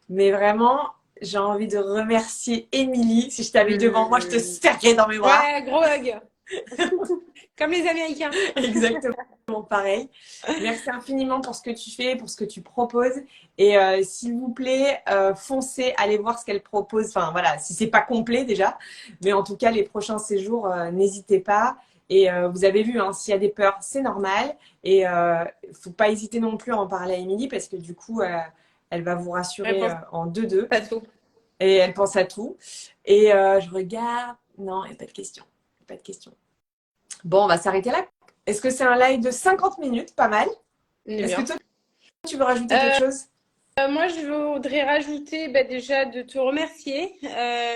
Mais vraiment, j'ai envie de remercier Émilie. Si je t'avais devant moi, je te serrais dans mes bras. Ouais, gros hug. Comme les Américains. Exactement pareil. Merci infiniment pour ce que tu fais, pour ce que tu proposes. Et s'il vous plaît, foncez, allez voir ce qu'elle propose. Enfin voilà, si c'est pas complet déjà, mais en tout cas les prochains séjours, n'hésitez pas. Et vous avez vu, hein, s'il y a des peurs, c'est normal. Et faut pas hésiter non plus à en parler à Émilie parce que du coup, elle va vous rassurer en 2-2. Pas tout. Et elle pense à tout. Et je regarde. Non, il n'y a pas de questions. Pas de questions. Bon, on va s'arrêter là. Est-ce que c'est un live de 50 minutes? Pas mal. Est-ce que toi, tu veux rajouter quelque chose? Moi, je voudrais rajouter déjà de te remercier.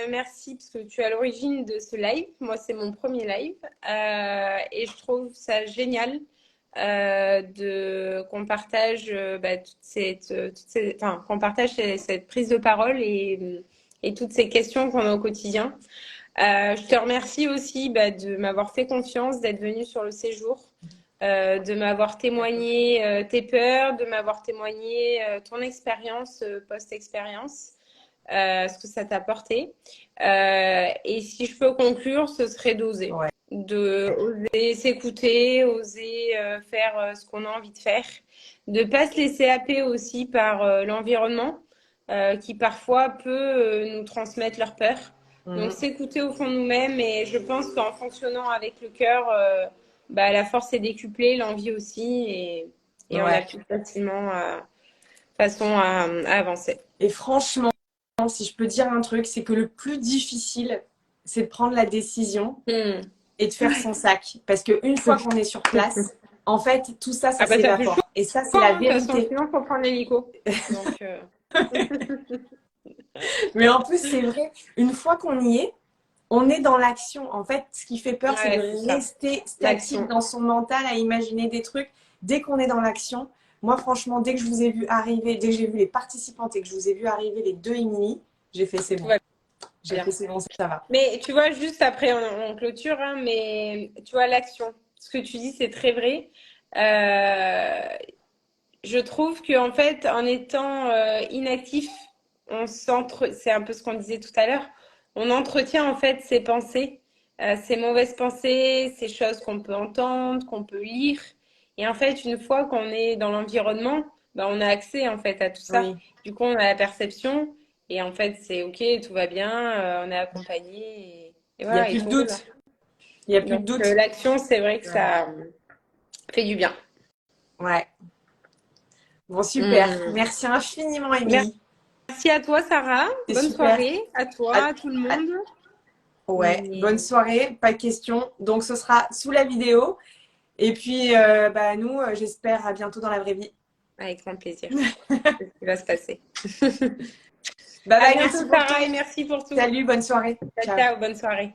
Merci parce que tu es à l'origine de ce live. Moi, c'est mon premier live. Et je trouve ça génial qu'on partage qu'on partage cette prise de parole et toutes ces questions qu'on a au quotidien. Je te remercie aussi de m'avoir fait confiance, d'être venue sur le séjour, de m'avoir témoigné tes peurs, de m'avoir témoigné ton expérience post-expérience, ce que ça t'a apporté. Et si je peux conclure, ce serait d'oser. Ouais. Oser s'écouter, oser faire ce qu'on a envie de faire, de pas se laisser happer aussi par l'environnement qui parfois peut nous transmettre leur peur. Donc, s'écouter au fond de nous-mêmes et je pense qu'en fonctionnant avec le cœur, bah, la force est décuplée, l'envie aussi, et on a Ouais. plus facilement façon à avancer. Et franchement, si je peux dire un truc, c'est que le plus difficile, c'est de prendre la décision et de faire son sac. Parce qu'une fois qu'on est sur place, en fait, tout ça, ça Ah bah, ça fait chaud, s'évapore. Et ça, c'est la de toute façon, vérité. sinon, faut prendre l'hélico. Donc, Mais en plus, c'est vrai, une fois qu'on y est, on est dans l'action. En fait, ce qui fait peur, c'est ouais, de c'est ça. rester L'action. statique dans son mental, à imaginer des trucs. Dès qu'on est dans l'action, moi, franchement, dès que je vous ai vu arriver, dès que j'ai vu les participantes et que je vous ai vu arriver les deux Émilie, j'ai fait c'est Tout bon. va J'ai bien. fait c'est bon, ça va. Mais tu vois, juste après, on clôture, hein, mais tu vois, l'action. Ce que tu dis, c'est très vrai. Je trouve qu'en fait, en étant inactif, c'est un peu ce qu'on disait tout à l'heure, on entretient en fait ses pensées, ces mauvaises pensées, ces choses qu'on peut entendre, qu'on peut lire. Et en fait, une fois qu'on est dans l'environnement, bah, on a accès en fait à tout ça. Oui. Du coup, on a la perception et en fait, c'est OK, tout va bien, on est accompagné et Il n'y a voilà, et plus de tout roule. doute. Il n'y a plus de Donc, doute. l'action, c'est vrai que Ouais. ça fait du bien. Ouais. Bon, super. Mm. Merci infiniment, Émilie. Merci à toi, Sarah. C'est Bonne super. soirée à toi, À- à tout le à- monde. Ouais, bonne soirée, pas de questions. Donc, ce sera sous la vidéo. Et puis, bah, nous, j'espère à bientôt dans la vraie vie. Avec grand plaisir. C'est ce qui va se passer. Bye À bye, bientôt, merci pour Sarah, et tout. merci pour tout. Salut, bonne soirée. Ciao, Ciao. ciao, bonne soirée.